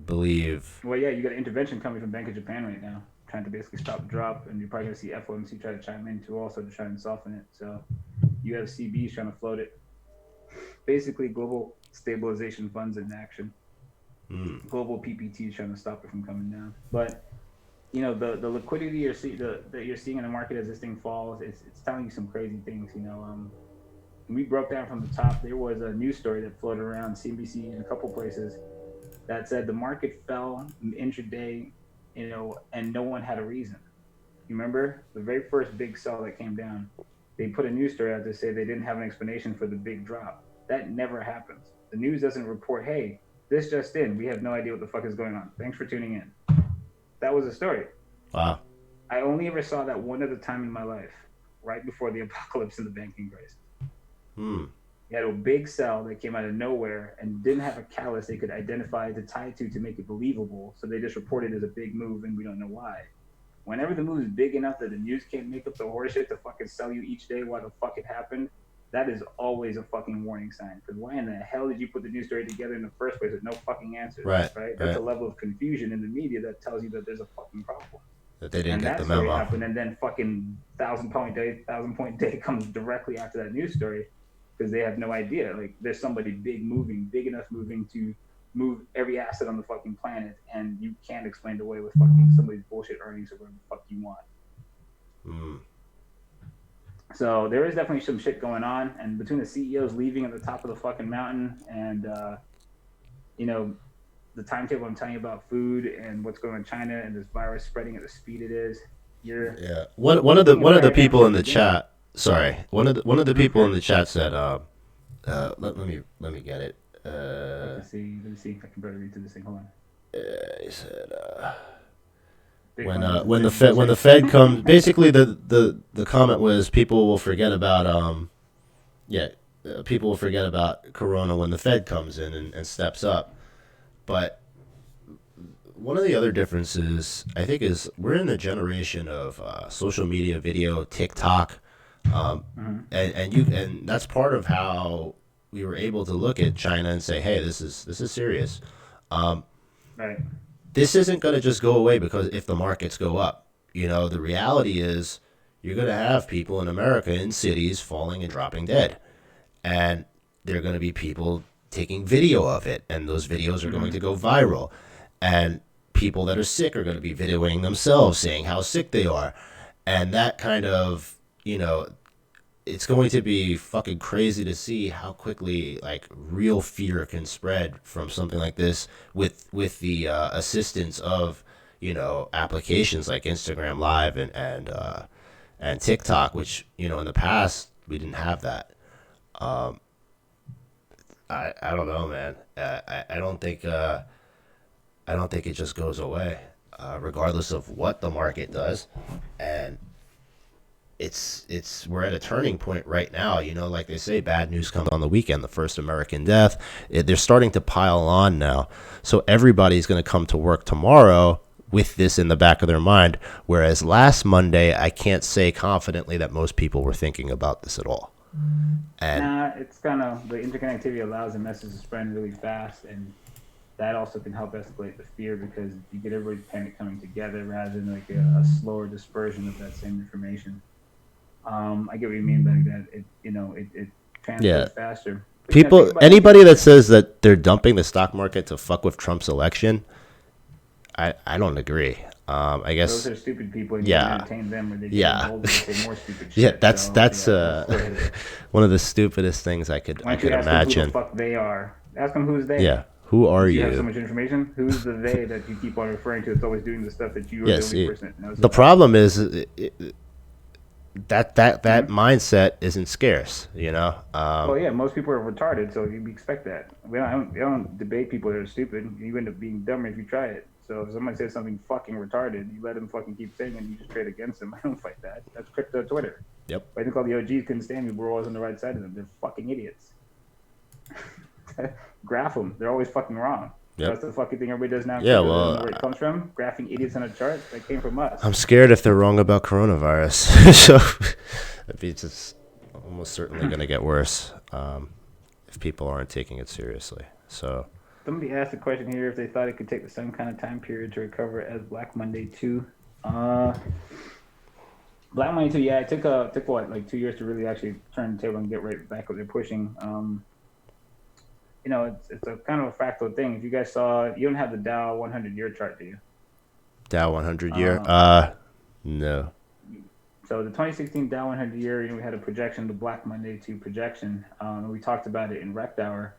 Believe. Well, yeah, you got an intervention coming from Bank of Japan right now, trying to basically stop the drop, and you're probably going to see FOMC try to chime in too, also to try and soften it. So you have CBs trying to float it. Basically, global stabilization funds in action. Global PPT trying to stop it from coming down. But the liquidity that you're seeing in the market as this thing falls, it's telling you some crazy things. We broke down from the top. There was a news story that floated around CNBC and a couple places that said the market fell intraday, and no one had a reason. You remember the very first big sell that came down? They put a news story out to say they didn't have an explanation for the big drop. That never happens. The news doesn't report, hey, this just in. We have no idea what the fuck is going on. Thanks for tuning in. That was a story. Wow. I only ever saw that one other time in my life, right before the apocalypse and the banking crisis. You had a big sell that came out of nowhere and didn't have a catalyst they could identify to tie to make it believable. So they just reported it as a big move, and we don't know why. Whenever the move is big enough that the news can't make up the horseshit to fucking sell you each day why the fuck it happened, that is always a fucking warning sign. Because why in the hell did you put the news story together in the first place with no fucking answers? Right? That's a level of confusion in the media that tells you that there's a fucking problem. That they didn't get the memo. Happened, and then fucking 1,000-point day comes directly after that news story, because they have no idea. Like, there's somebody big enough moving to move every asset on the fucking planet, and you can't explain it away with fucking somebody's bullshit earnings or whatever the fuck you want. So there is definitely some shit going on, and between the CEOs leaving at the top of the fucking mountain and the timetable I'm telling you about food and what's going on in China and this virus spreading at the speed it is, one of the people in the chat. Sorry, one of the people in the chat said, let me get it. Let me see if I can better read through this thing. Hold on. He said, when the Fed comes, basically the comment was people will forget about people will forget about Corona when the Fed comes in and steps up. But one of the other differences I think is we're in the generation of social media, video, TikTok. And that's part of how we were able to look at China and say, hey, this is serious. Right. This isn't going to just go away because if the markets go up. The reality is you're going to have people in America in cities falling and dropping dead. And there are going to be people taking video of it, and those videos are going to go viral. And people that are sick are going to be videoing themselves saying how sick they are. And that kind of it's going to be fucking crazy to see how quickly real fear can spread from something like this with the assistance of applications like Instagram Live and TikTok, which in the past we didn't have that. I don't know, man. I don't think it just goes away, regardless of what the market does, and. We're at a turning point right now. Like they say, bad news comes on the weekend. The first American death. They're starting to pile on now. So everybody's going to come to work tomorrow with this in the back of their mind. Whereas last Monday, I can't say confidently that most people were thinking about this at all. And it's kind of the interconnectivity allows the message to spread really fast, and that also can help escalate the fear because you get everybody's panic coming together rather than like a slower dispersion of that same information. I get what you mean by that. It transfers faster. But, people, anybody that says that they're dumping the stock market to fuck with Trump's election, I don't agree. I guess those are stupid people. And you can entertain them, or they say more stupid shit. Yeah, that's one of the stupidest things I could imagine. Who the fuck they are? Ask them who's they. Yeah, who are you? You have so much information. Who's the they that you keep on referring to? That's always doing the stuff that you are the only person that knows. The problem is that mindset isn't scarce. Well, yeah, most people are retarded, so you expect that. We don't debate people that are stupid. You end up being dumber if you try it. So if somebody says something fucking retarded, you let them fucking keep saying it and you just trade against them. I don't fight that. That's crypto Twitter. Yep. I think all the OGs couldn't stand me. We're always on the right side of them. They're fucking idiots. Graph them. They're always fucking wrong. Yep. That's the fucking thing everybody does now. Yeah, well, where it comes from, graphing idiots on a chart, that came from us. I'm scared if they're wrong about coronavirus. So it's almost certainly going to get worse if people aren't taking it seriously. So somebody asked a question here if they thought it could take the same kind of time period to recover as Black Monday 2. Black Monday 2, yeah, it took what, like 2 years to really actually turn the table and get right back what they're pushing. It's a kind of a fractal thing. If you guys saw, you don't have the Dow 100-year chart, do you? Dow 100-year? No. So the 2016 Dow 100-year, we had a projection, the Black Monday 2 projection. We talked about it in Rekthour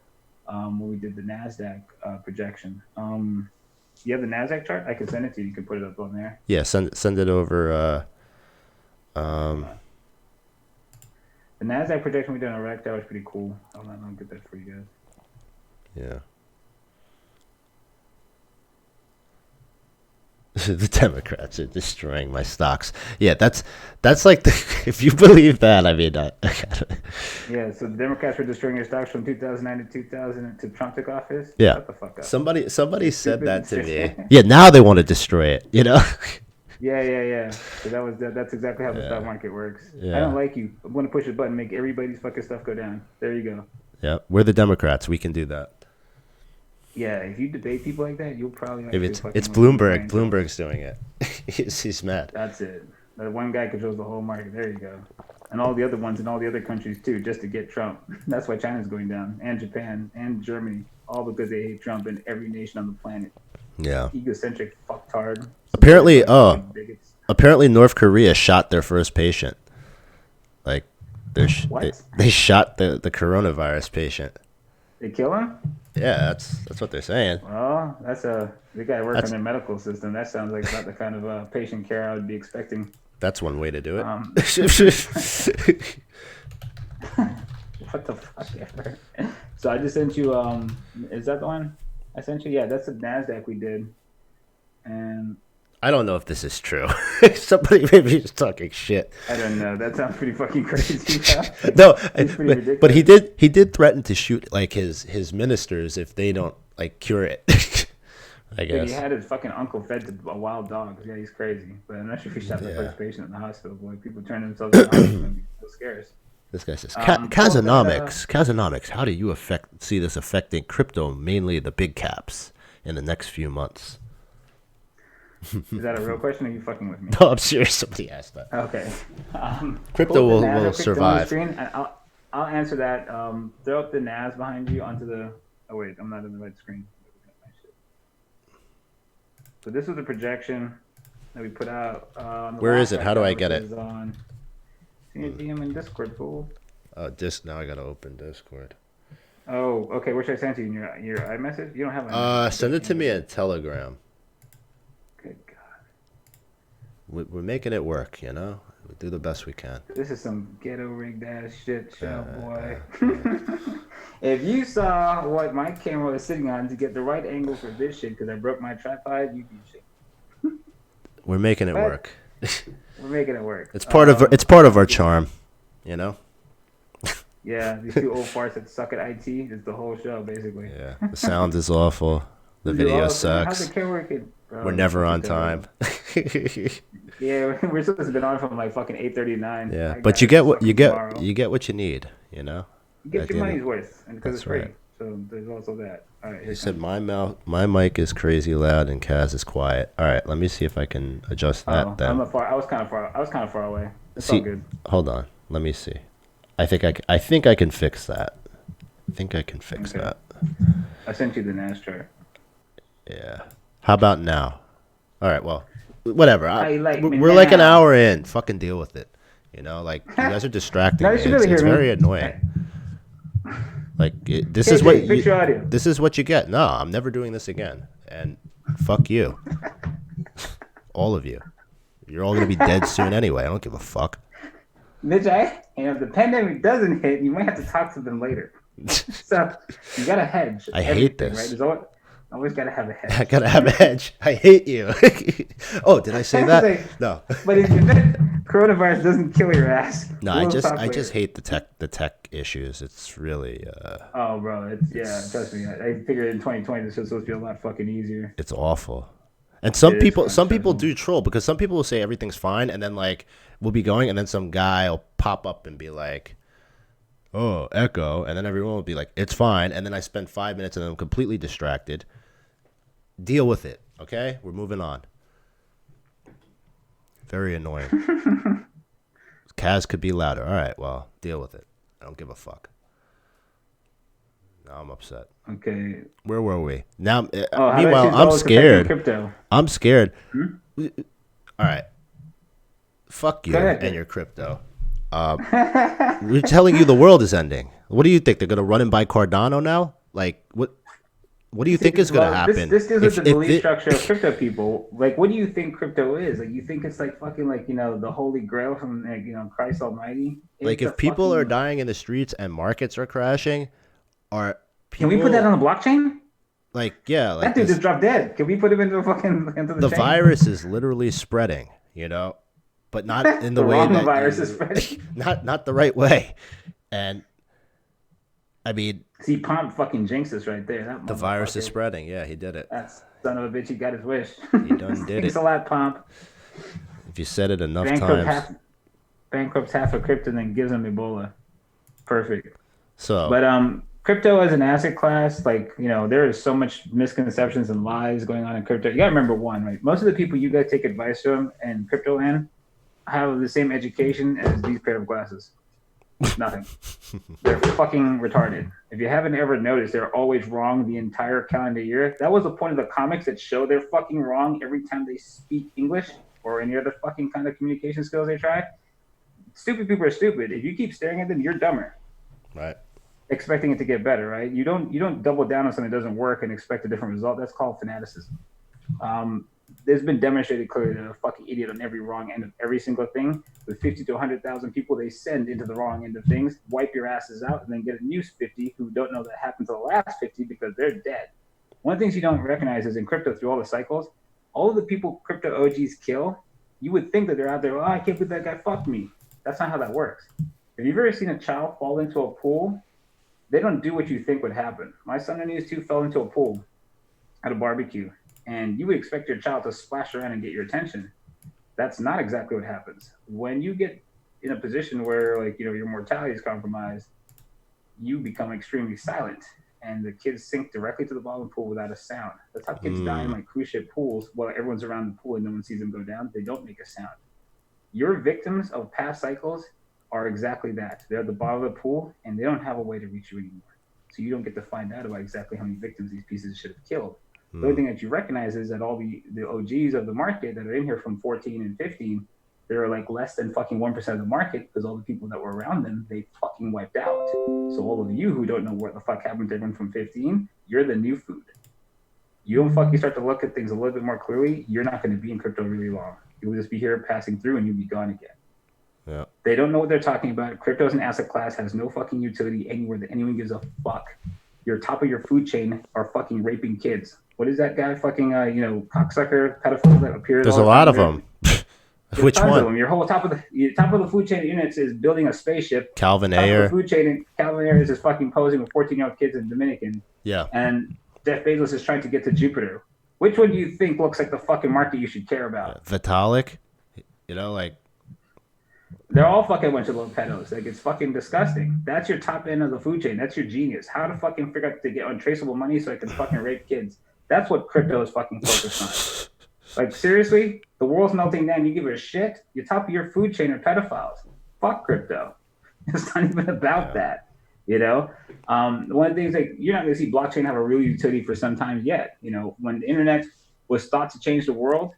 when we did the NASDAQ projection. You have the NASDAQ chart? I can send it to you. You can put it up on there. Yeah, send it over. The NASDAQ projection we did on Rekthour was pretty cool. I'll get that for you guys. Yeah. The Democrats are destroying my stocks. Yeah, that's like if you believe that, I mean, yeah. So the Democrats were destroying your stocks from 2009 to 2000 to Trump took office. Yeah. Shut the fuck up. Somebody said that to me. Yeah. Now they want to destroy it. Yeah. So that's exactly how the stock market works. Yeah. I don't like you. I'm going to push a button, make everybody's fucking stuff go down. There you go. Yeah, we're the Democrats. We can do that. Yeah, if you debate people like that, you'll probably. Maybe it's Bloomberg. Bloomberg's doing it. he's mad. That's it. That one guy controls the whole market. There you go. And all the other ones in all the other countries too, just to get Trump. That's why China's going down, and Japan, and Germany, all because they hate Trump and every nation on the planet. Yeah. Egocentric fucktard. Apparently North Korea shot their first patient. Like, they shot the coronavirus patient. They kill him? Yeah, that's what they're saying. Well, they got to work on their medical system. That sounds like not the kind of patient care I would be expecting. That's one way to do it. What the fuck ever. So I just sent you, is that the one I sent you? Yeah, that's the NASDAQ we did. And I don't know if this is true. Somebody maybe is talking shit. I don't know. That sounds pretty fucking crazy. No, but he did threaten to shoot like his ministers if they don't like cure it. I guess. Yeah, he had his fucking uncle fed to a wild dog. Yeah, he's crazy. But I'm not sure if he shot the first patient in the hospital. Boy, people turn themselves into hospital and be so scared. This guy says, Kazonomics, how do you see this affecting crypto, mainly the big caps, in the next few months? Is that a real question or are you fucking with me? No, I'm serious. Somebody asked that. Okay. Crypto will survive. I'll answer that. Throw up the NAS behind you onto the... Oh, wait. I'm not in the right screen. So this was the projection that we put out. Where is it? How do I get it? See a DM in Discord, fool. Now I got to open Discord. Oh, okay. Where should I send to you? In your iMessage? You don't have iMessage. Send it to me in Telegram. Good God. We're making it work, We do the best we can. This is some ghetto rigged ass shit show, boy. If you saw what my camera was sitting on to get the right angle for this shit, because I broke my tripod, you'd be shit. We're making it work. We're making it work. It's part of our charm, Yeah, these two old farts that suck at IT is the whole show, basically. Yeah, the sound is awful. The video How's sucks. the camera working? We're never on time. Yeah, we're supposed to have been on from like fucking 8:39. Yeah, but you get what you get. You get what you need. You know. You get your money's worth, and because it's free. Right. So there's also that. All right. He said my mic is crazy loud and Kaz is quiet. All right, let me see if I can adjust that. Then I was kind of far away. It's all good. Hold on. Let me see. I think I can fix that. I think I can fix that. I sent you the NAS chart. Yeah. How about now? All right. Well, whatever. We're now? like an hour in. Fucking deal with it. You know, like you guys are distracting me. It's very annoying. Like this is what you get. No, I'm never doing this again. And fuck you, all of you. You're all gonna be dead soon anyway. I don't give a fuck. Mitch, if the pandemic doesn't hit, you might have to talk to them later. So you gotta hedge. I hate this. Right? There's always gotta have a hedge. I gotta have a hedge. I hate you. Oh, did I say that? No. But if coronavirus doesn't kill your ass. No, I just hate the tech issues. It's really. Oh, bro, trust me. I figured in 2020 this was supposed to be a lot fucking easier. It's awful. And some people do troll because some people will say everything's fine and then like we'll be going and then some guy will pop up and be like, "Oh, echo," and then everyone will be like, "It's fine," and then I spend 5 minutes and I'm completely distracted. Deal with it, okay? We're moving on. Very annoying. Kaz could be louder. All right, well, deal with it. I don't give a fuck. Now I'm upset. Okay. Where were we? Now, meanwhile, I'm scared. Crypto? I'm scared. All right. Fuck you and your crypto. We're telling you the world is ending. What do you think? They're going to run and buy Cardano now? Like, what do you think is going to happen? This deals with the belief structure of crypto people. Like, what do you think crypto is? Like, you think it's like fucking like, the holy grail from like, Christ Almighty? Like, if people are dying in the streets and markets are crashing, can we put that on the blockchain? Like, yeah. Like that dude just dropped dead. Can we put him into the The chain? virus is literally spreading, but not in the way that virus is spreading. Not the right way. And I mean, see, Pomp fucking jinxes right there. The virus is spreading. Yeah, he did it. That son of a bitch, he got his wish. He done did it. Thanks a lot, Pomp. If you said it enough times. Bankrupts half of crypto and then gives him Ebola. Perfect. So, but crypto as an asset class, like, there is so much misconceptions and lies going on in crypto. You gotta remember one, right? Most of the people you guys take advice from in crypto land have the same education as these pair of glasses. Nothing. They're fucking retarded. If you haven't ever noticed, they're always wrong the entire calendar year. That was the point of the comics that show they're fucking wrong every time they speak English or any other fucking kind of communication skills they try. Stupid people are stupid. If you keep staring at them, you're dumber. Right. Expecting it to get better, right? You don't double down on something that doesn't work and expect a different result. That's called fanaticism. There's been demonstrated clearly that a fucking idiot on every wrong end of every single thing. With 50 to 100,000 people they send into the wrong end of things, wipe your asses out, and then get a new 50 who don't know that happened to the last 50 because they're dead. One of the things you don't recognize is in crypto, through all the cycles, all of the people crypto OGs kill, you would think that they're out there, I can't believe that guy fucked me. That's not how that works. If you've ever seen a child fall into a pool, they don't do what you think would happen. My son and his two fell into a pool at a barbecue, and you would expect your child to splash around and get your attention. That's not exactly what happens. When you get in a position where, like, your mortality is compromised, you become extremely silent, and the kids sink directly to the bottom of the pool without a sound. That's how kids die in like cruise ship pools while everyone's around the pool and no one sees them go down. They don't make a sound. Your victims of past cycles are exactly that. They're at the bottom of the pool and they don't have a way to reach you anymore. So you don't get to find out about exactly how many victims these pieces should have killed. The only thing that you recognize is that all the OGs of the market that are in here from 14 and 15, they're like less than fucking 1% of the market because all the people that were around them, they fucking wiped out. So all of you who don't know what the fuck happened to everyone from 15, you're the new food. You don't fucking start to look at things a little bit more clearly, you're not going to be in crypto really long. You'll just be here passing through and you'll be gone again. Yeah. They don't know what they're talking about. Crypto as an asset class has no fucking utility anywhere that anyone gives a fuck. Your top of your food chain are fucking raping kids. What is that guy fucking, cocksucker, pedophile that appears? There's a lot of them. Which one? Of them. Your whole top of the food chain units is building a spaceship. Calvin Ayer. Ayer. The food chain, Calvin Ayer is just fucking posing with 14-year-old kids in Dominican. Yeah. And Jeff Bezos is trying to get to Jupiter. Which one do you think looks like the fucking market you should care about? Vitalik, like they're all fucking a bunch of little pedos. Like, it's fucking disgusting. That's your top end of the food chain. That's your genius. How to fucking figure out to get untraceable money so I can fucking rape kids. That's what crypto is fucking focused on. Like, seriously, the world's melting down. You give a shit. Your top of your food chain are pedophiles. Fuck crypto. It's not even about that. One of the things, like, you're not going to see blockchain have a real utility for some time yet. When the internet was thought to change the world,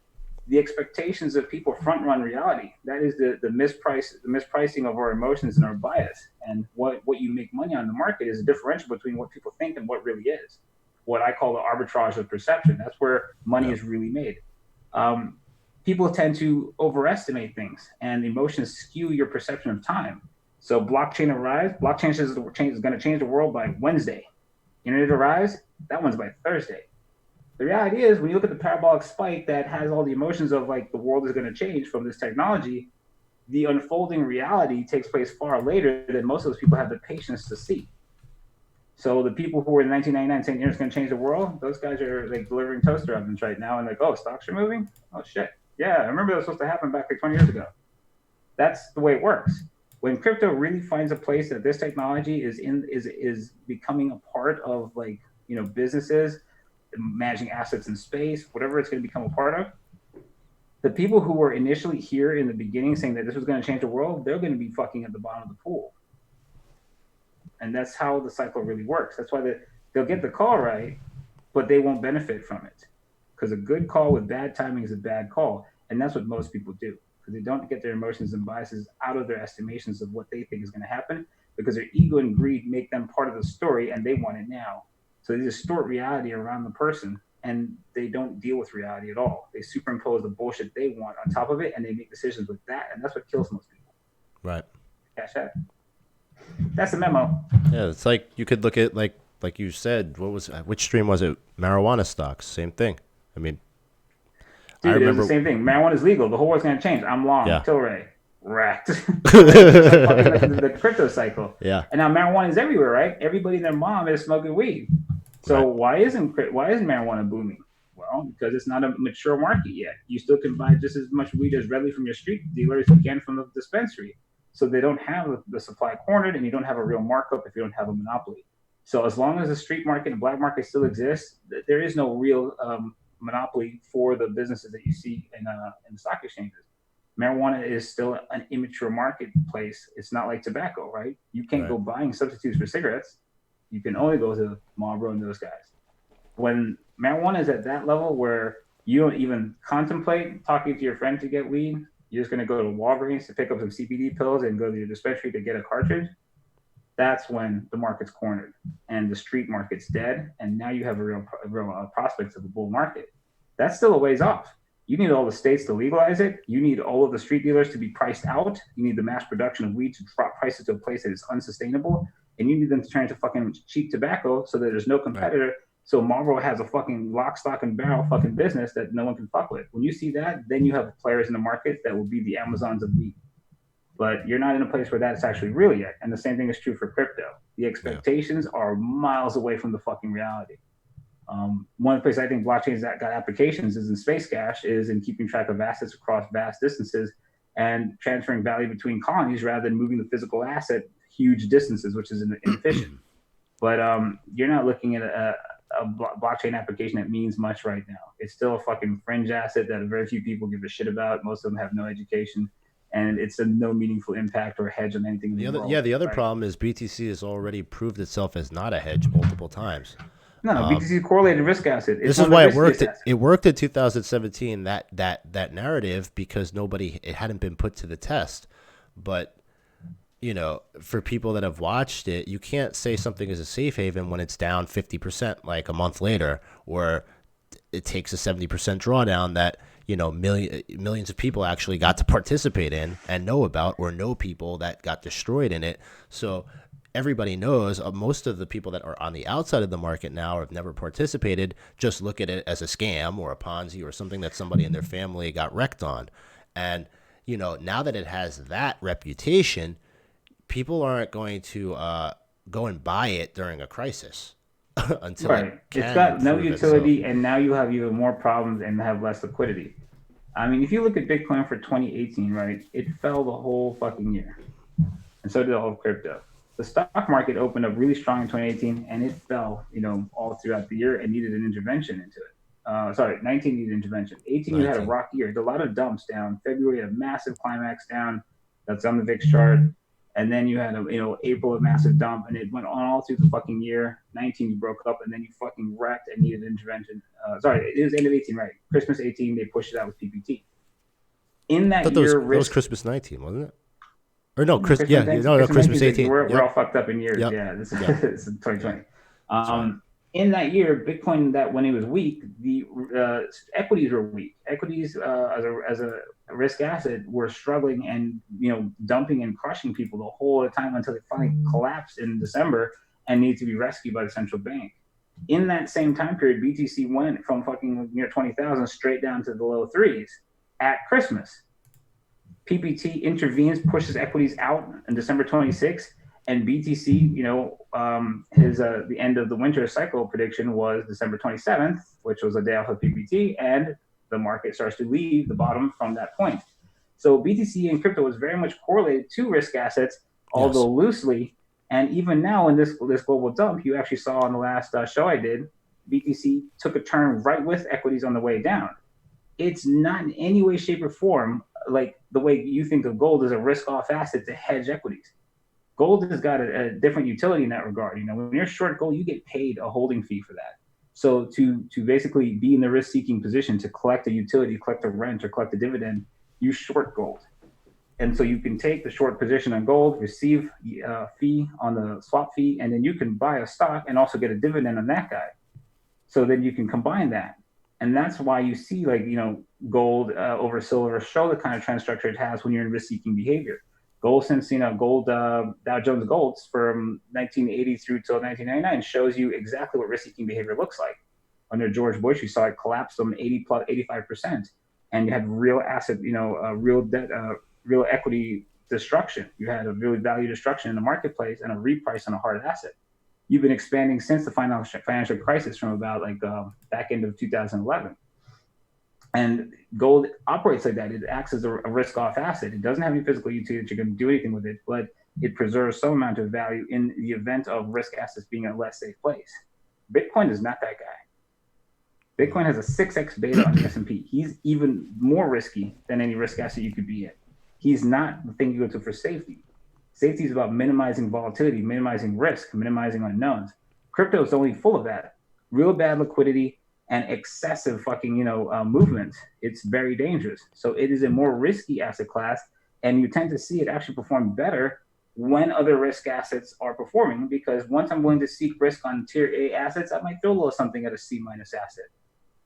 the expectations of people front run reality. That is the mispricing of our emotions and our bias. And what you make money on the market is a differential between what people think and what really is. What I call the arbitrage of perception. That's where money is really made. People tend to overestimate things, and emotions skew your perception of time. So blockchain arrives. Blockchain says is going to change the world by Wednesday. Internet arrives. That one's by Thursday. The reality is, when you look at the parabolic spike that has all the emotions of, like, the world is going to change from this technology, the unfolding reality takes place far later than most of those people have the patience to see. So the people who were in 1999 saying the internet's going to change the world, those guys are, like, delivering toaster ovens right now and, like, oh, stocks are moving? Oh, shit. Yeah, I remember that was supposed to happen back like 20 years ago. That's the way it works. When crypto really finds a place that this technology is becoming a part of, like, businesses, managing assets in space, whatever it's going to become a part of, the people who were initially here in the beginning saying that this was going to change the world, they're going to be fucking at the bottom of the pool. And that's how the cycle really works. That's why they'll get the call right, but they won't benefit from it. Because a good call with bad timing is a bad call. And that's what most people do. Because they don't get their emotions and biases out of their estimations of what they think is going to happen, because their ego and greed make them part of the story and they want it now. So they distort reality around the person, and they don't deal with reality at all. They superimpose the bullshit they want on top of it, and they make decisions with that, and that's what kills most people. Right. Cash that. That's the memo. Yeah, it's like you could look at, like you said, which stream was it? Marijuana stocks, same thing. I mean, dude, I remember, it was the same thing. Marijuana is legal. The whole world's going to change. I'm long. Yeah. Tilray. Wrecked. the crypto cycle. Yeah. And now marijuana is everywhere, right? Everybody and their mom is smoking weed. So right. Why isn't marijuana booming? Well, because it's not a mature market yet. You still can buy just as much weed as readily from your street dealer as you can from the dispensary. So they don't have the supply cornered, and you don't have a real markup if you don't have a monopoly. So as long as the street market and black market still exists, there is no real monopoly for the businesses that you see in the stock exchanges. Marijuana is still an immature marketplace. It's not like tobacco, right? You can't go buying substitutes for cigarettes. You can only go to Marlboro and those guys. When marijuana is at that level where you don't even contemplate talking to your friend to get weed, you're just going to go to Walgreens to pick up some CBD pills and go to your dispensary to get a cartridge, that's when the market's cornered and the street market's dead, and now you have a real prospects of a bull market. That's still a ways off. You need all the states to legalize it. You need all of the street dealers to be priced out. You need the mass production of weed to drop prices to a place that is unsustainable. And you need them to turn into fucking cheap tobacco so that there's no competitor. Right. So Marlboro has a fucking lock, stock, and barrel fucking business that no one can fuck with. When you see that, then you have players in the market that will be the Amazons of weed. But you're not in a place where that's actually real yet. And the same thing is true for crypto. The expectations are miles away from the fucking reality. One of the places I think blockchains that got applications is in space cash, is in keeping track of assets across vast distances and transferring value between colonies rather than moving the physical asset huge distances, which is inefficient. But you're not looking at a blockchain application that means much right now. It's still a fucking fringe asset that very few people give a shit about. Most of them have no education, and it's a no meaningful impact or hedge on anything. The other problem is BTC has already proved itself as not a hedge multiple times. No, BTC is a correlated risk asset. This is why it worked. It worked in 2017. That narrative, because it hadn't been put to the test. But for people that have watched it, you can't say something is a safe haven when it's down 50% like a month later, or it takes a 70% drawdown that millions of people actually got to participate in and know about, or know people that got destroyed in it. So everybody knows, most of the people that are on the outside of the market now or have never participated just look at it as a scam or a Ponzi or something that somebody in their family got wrecked on. And, now that it has that reputation, people aren't going to go and buy it during a crisis. until it Right. It's can got no improve itself. utility, and now you have even more problems and have less liquidity. I mean, if you look at Bitcoin for 2018, right, it fell the whole fucking year, and so did all of crypto. The stock market opened up really strong in 2018, and it fell, all throughout the year and needed an intervention into it. Sorry, 19 needed intervention. 18, you had a 19. rocky year. There's a lot of dumps down. February had a massive climax down. That's on the VIX chart. And then you had April a massive dump, and it went on all through the fucking year. 19 you broke up, and then you fucking wrecked and needed intervention. Sorry, it was end of 18, right? Christmas 18 they pushed it out with PPT. In I that thought year, that was Christmas 19, wasn't it? Or no, Christmas 18. We're all fucked up in years. Yep. Yeah, this Yep. is 2020. Right. In that year, Bitcoin, that when it was weak, the equities were weak. Equities as a risk asset were struggling and dumping and crushing people the whole time until they finally collapsed in December and needed to be rescued by the central bank. In that same time period, BTC went from fucking near 20,000 straight down to the low threes at Christmas. PPT intervenes, pushes equities out on December 26th, and BTC, the end of the winter cycle prediction was December 27th, which was a day off of PPT, and the market starts to leave the bottom from that point. So BTC and crypto was very much correlated to risk assets, although loosely. And even now in this global dump, you actually saw on the last show I did, BTC took a turn right with equities on the way down. It's not in any way, shape, or form like the way you think of gold as a risk-off asset to hedge equities. Gold has got a different utility in that regard. When you're short gold, you get paid a holding fee for that. So to basically be in the risk-seeking position to collect a utility, collect a rent, or collect a dividend, you short gold. And so you can take the short position on gold, receive a fee on the swap fee, and then you can buy a stock and also get a dividend on that guy. So then you can combine that. And that's why you see gold over silver show the kind of trend structure it has when you're in risk-seeking behavior. Gold since Dow Jones Golds from 1980 through till 1999 shows you exactly what risk-seeking behavior looks like. Under George Bush, you saw it collapse from 85%, and you had real asset, real debt, real equity destruction. You had a real value destruction in the marketplace and a reprice on a hard asset. You've been expanding since the financial crisis from about back end of 2011. And gold operates like that. It acts as a risk-off asset. It doesn't have any physical utility that you're going to do anything with it, but it preserves some amount of value in the event of risk assets being a less safe place. Bitcoin is not that guy. Bitcoin has a 6x beta on the S&P. He's even more risky than any risk asset you could be in. He's not the thing you go to for safety. Safety is about minimizing volatility, minimizing risk, minimizing unknowns. Crypto is only full of that. Real bad liquidity and excessive fucking, movement. It's very dangerous. So it is a more risky asset class, and you tend to see it actually perform better when other risk assets are performing, because once I'm willing to seek risk on tier A assets, I might throw a little something at a C- asset.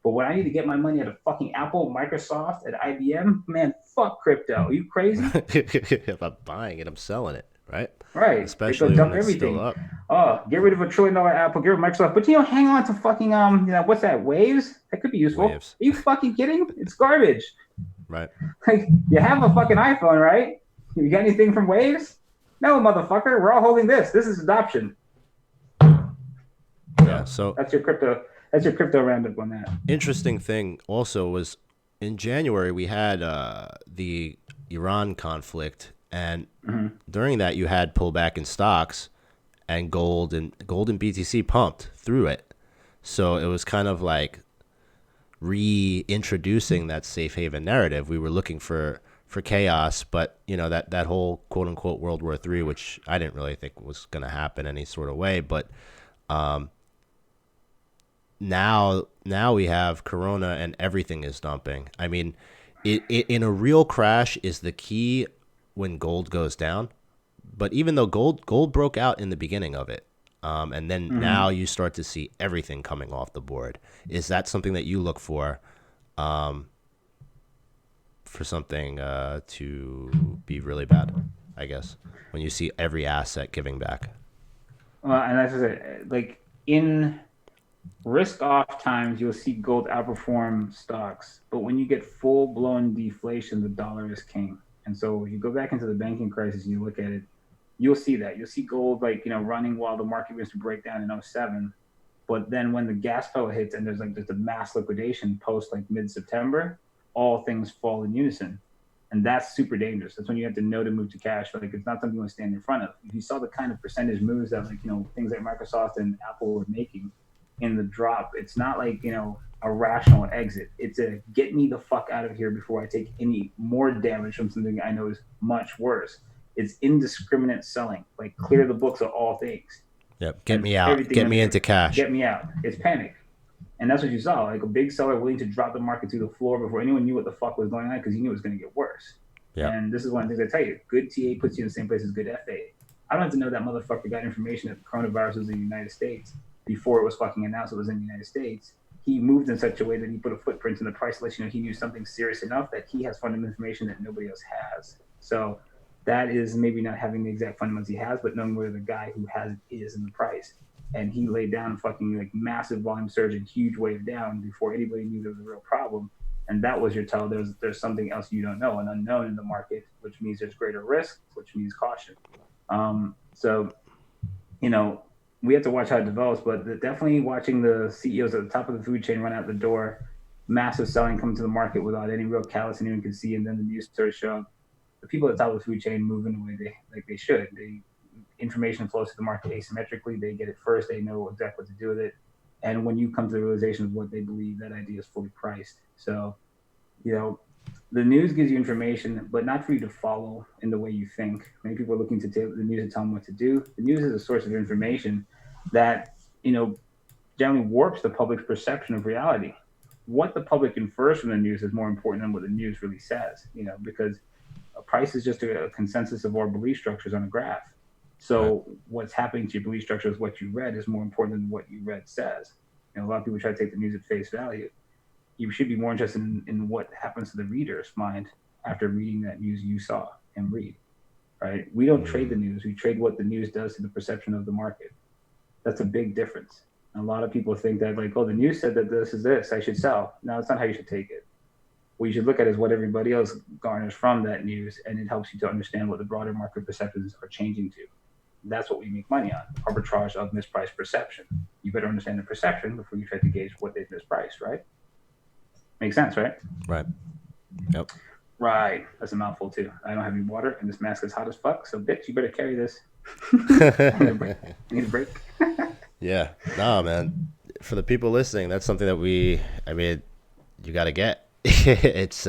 But when I need to get my money at a fucking Apple, Microsoft, at IBM, man, fuck crypto. Are you crazy? If I'm buying it, I'm selling it, right? Right. Especially dump when it's everything. still up. Oh, get rid of $1 trillion Apple, get rid of Microsoft. But hang on to fucking what's that? Waves? That could be useful. Waves. Are you fucking kidding? It's garbage. Right. Like, you have a fucking iPhone, right? You got anything from Waves? No, motherfucker. We're all holding this. This is adoption. Yeah. So that's your crypto. That's your crypto roundup on that. Interesting thing also was in January we had the Iran conflict, and during that you had pullback in stocks, and gold and BTC pumped through it. So it was kind of like reintroducing that safe haven narrative. We were looking for chaos, but that whole quote unquote World War III, which I didn't really think was going to happen any sort of way, but now we have Corona and everything is dumping. I mean, it in a real crash is the key when gold goes down. But even though gold broke out in the beginning of it, and then now you start to see everything coming off the board. Is that something that you look for something to be really bad, I guess, when you see every asset giving back? Well, and that's it. Like in risk-off times, you'll see gold outperform stocks. But when you get full-blown deflation, the dollar is king. And so if you go back into the banking crisis and you look at it, you'll see that. You'll see gold running while the market was to break down in 2007. But then when the gas pedal hits and there's like just a mass liquidation post like mid-September, all things fall in unison. And that's super dangerous. That's when you have to know to move to cash. Like it's not something you want to stand in front of. If you saw the kind of percentage moves that like, things like Microsoft and Apple were making in the drop, it's not like, a rational exit. It's a get me the fuck out of here before I take any more damage from something I know is much worse. It's indiscriminate selling, like clear the books of all things. Yep. Get me out. Get me into cash. Get me out. It's panic. And that's what you saw, like a big seller willing to drop the market to the floor before anyone knew what the fuck was going on because he knew it was going to get worse. Yeah. And this is one of the things I tell you. Good TA puts you in the same place as good FA. I don't have to know that motherfucker got information that the coronavirus was in the United States before it was fucking announced it was in the United States. He moved in such a way that he put a footprint in the price to let you know he knew something serious enough that he has fundamental information that nobody else has. So that is maybe not having the exact fundamentals he has, but knowing where the guy who has it is in the price. And he laid down fucking like massive volume surge and huge wave down before anybody knew there was a real problem. And that was your tell. There's something else you don't know, an unknown in the market, which means there's greater risk, which means caution. So, we have to watch how it develops, but definitely watching the CEOs at the top of the food chain run out the door, massive selling come to the market without any real catalyst anyone can see, and then the news starts showing the people at the top of the food chain move in the way they should. Information flows to the market asymmetrically. They get it first. They know exactly what to do with it. And when you come to the realization of what they believe, that idea is fully priced. So, the news gives you information, but not for you to follow in the way you think. Many people are looking to the news to tell them what to do. The news is a source of information that, generally warps the public's perception of reality. What the public infers from the news is more important than what the news really says, because a price is just a consensus of our belief structures on a graph. So what's happening to your belief structure is what you read is more important than what you read says. A lot of people try to take the news at face value. You should be more interested in what happens to the reader's mind after reading that news you saw and read, right? We don't trade the news. We trade what the news does to the perception of the market. That's a big difference. And a lot of people think that like, oh, the news said that this is this, I should sell. No, that's not how you should take it. What you should look at is what everybody else garners from that news, and it helps you to understand what the broader market perceptions are changing to. That's what we make money on, arbitrage of mispriced perception. You better understand the perception before you try to gauge what they've mispriced, right? Makes sense, right? Right. Yep. Right. That's a mouthful too. I don't have any water, and this mask is hot as fuck, so bitch, you better carry this. I need a break. Yeah. No, man. For the people listening, that's something that you got to get. It's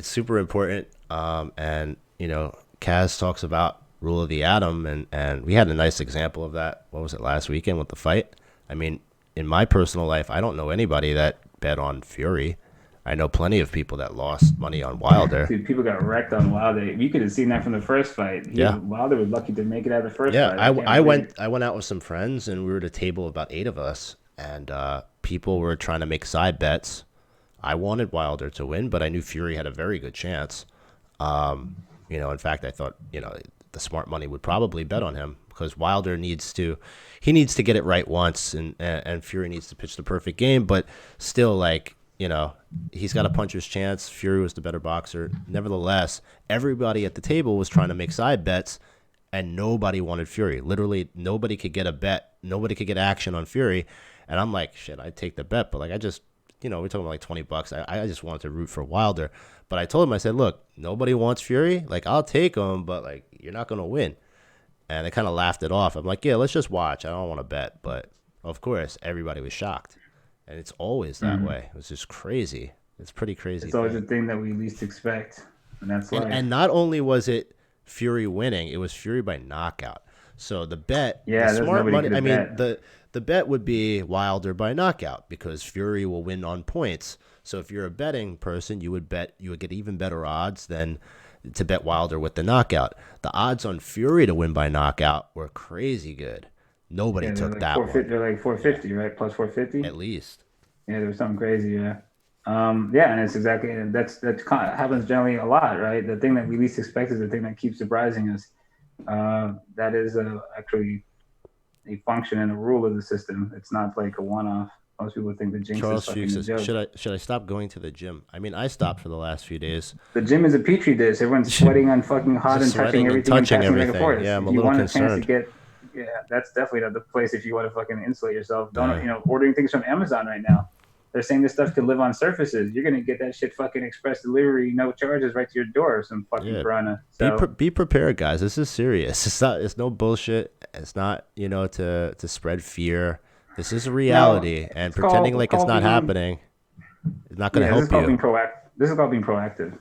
super important. And, Kaz talks about rule of the atom, and we had a nice example of that. What was it, last weekend with the fight? I mean, in my personal life, I don't know anybody that bet on Fury. I know plenty of people that lost money on Wilder. Dude, people got wrecked on Wilder. You could have seen that from the first fight. Wilder was lucky to make it out of the first fight. I went out with some friends, and we were at a table of about 8 of us, and people were trying to make side bets. I wanted Wilder to win, but I knew Fury had a very good chance. In fact, I thought, the smart money would probably bet on him because Wilder needs to get it right once, and Fury needs to pitch the perfect game. But still, he's got a puncher's chance. Fury was the better boxer. Nevertheless, everybody at the table was trying to make side bets, and nobody wanted Fury. Literally, nobody could get a bet. Nobody could get action on Fury. And I'm like, shit, I'd take the bet. But I just, we're talking about $20. I just wanted to root for Wilder. But I told him, I said, look, nobody wants Fury. I'll take him, but you're not going to win. And they kind of laughed it off. I'm like, yeah, let's just watch. I don't want to bet. But of course, everybody was shocked. And it's always that way. It was just crazy. It's pretty crazy. It's always the thing that we least expect. And that's life. And not only was it Fury winning, it was Fury by knockout. So the bet, the smart money, the bet would be Wilder by knockout because Fury will win on points. So if you're a betting person, you would get even better odds than to bet Wilder with the knockout. The odds on Fury to win by knockout were crazy good. Nobody took that one. They're like 450, right? Plus 450? At least. Yeah, there was something crazy, yeah. And it's exactly, that happens generally a lot, right? The thing that we least expect is the thing that keeps surprising us. That is actually a function and a rule of the system. It's not like a one-off. Most people think the jinx is fucking a joke. Should I stop going to the gym? I mean, I stopped for the last few days. The gym is a petri dish. Everyone's sweating on fucking hot and touching everything. Yeah, I'm a little concerned. Yeah, that's definitely not the place if you want to fucking insulate yourself. Don't ordering things from Amazon right now. They're saying this stuff can live on surfaces. You're gonna get that shit fucking express delivery, no charges, right to your door. Some fucking piranha. So be prepared, guys. This is serious. It's not. It's no bullshit. It's not to spread fear. This is a reality, and pretending like it's not happening is not going to help you. This is called being proactive.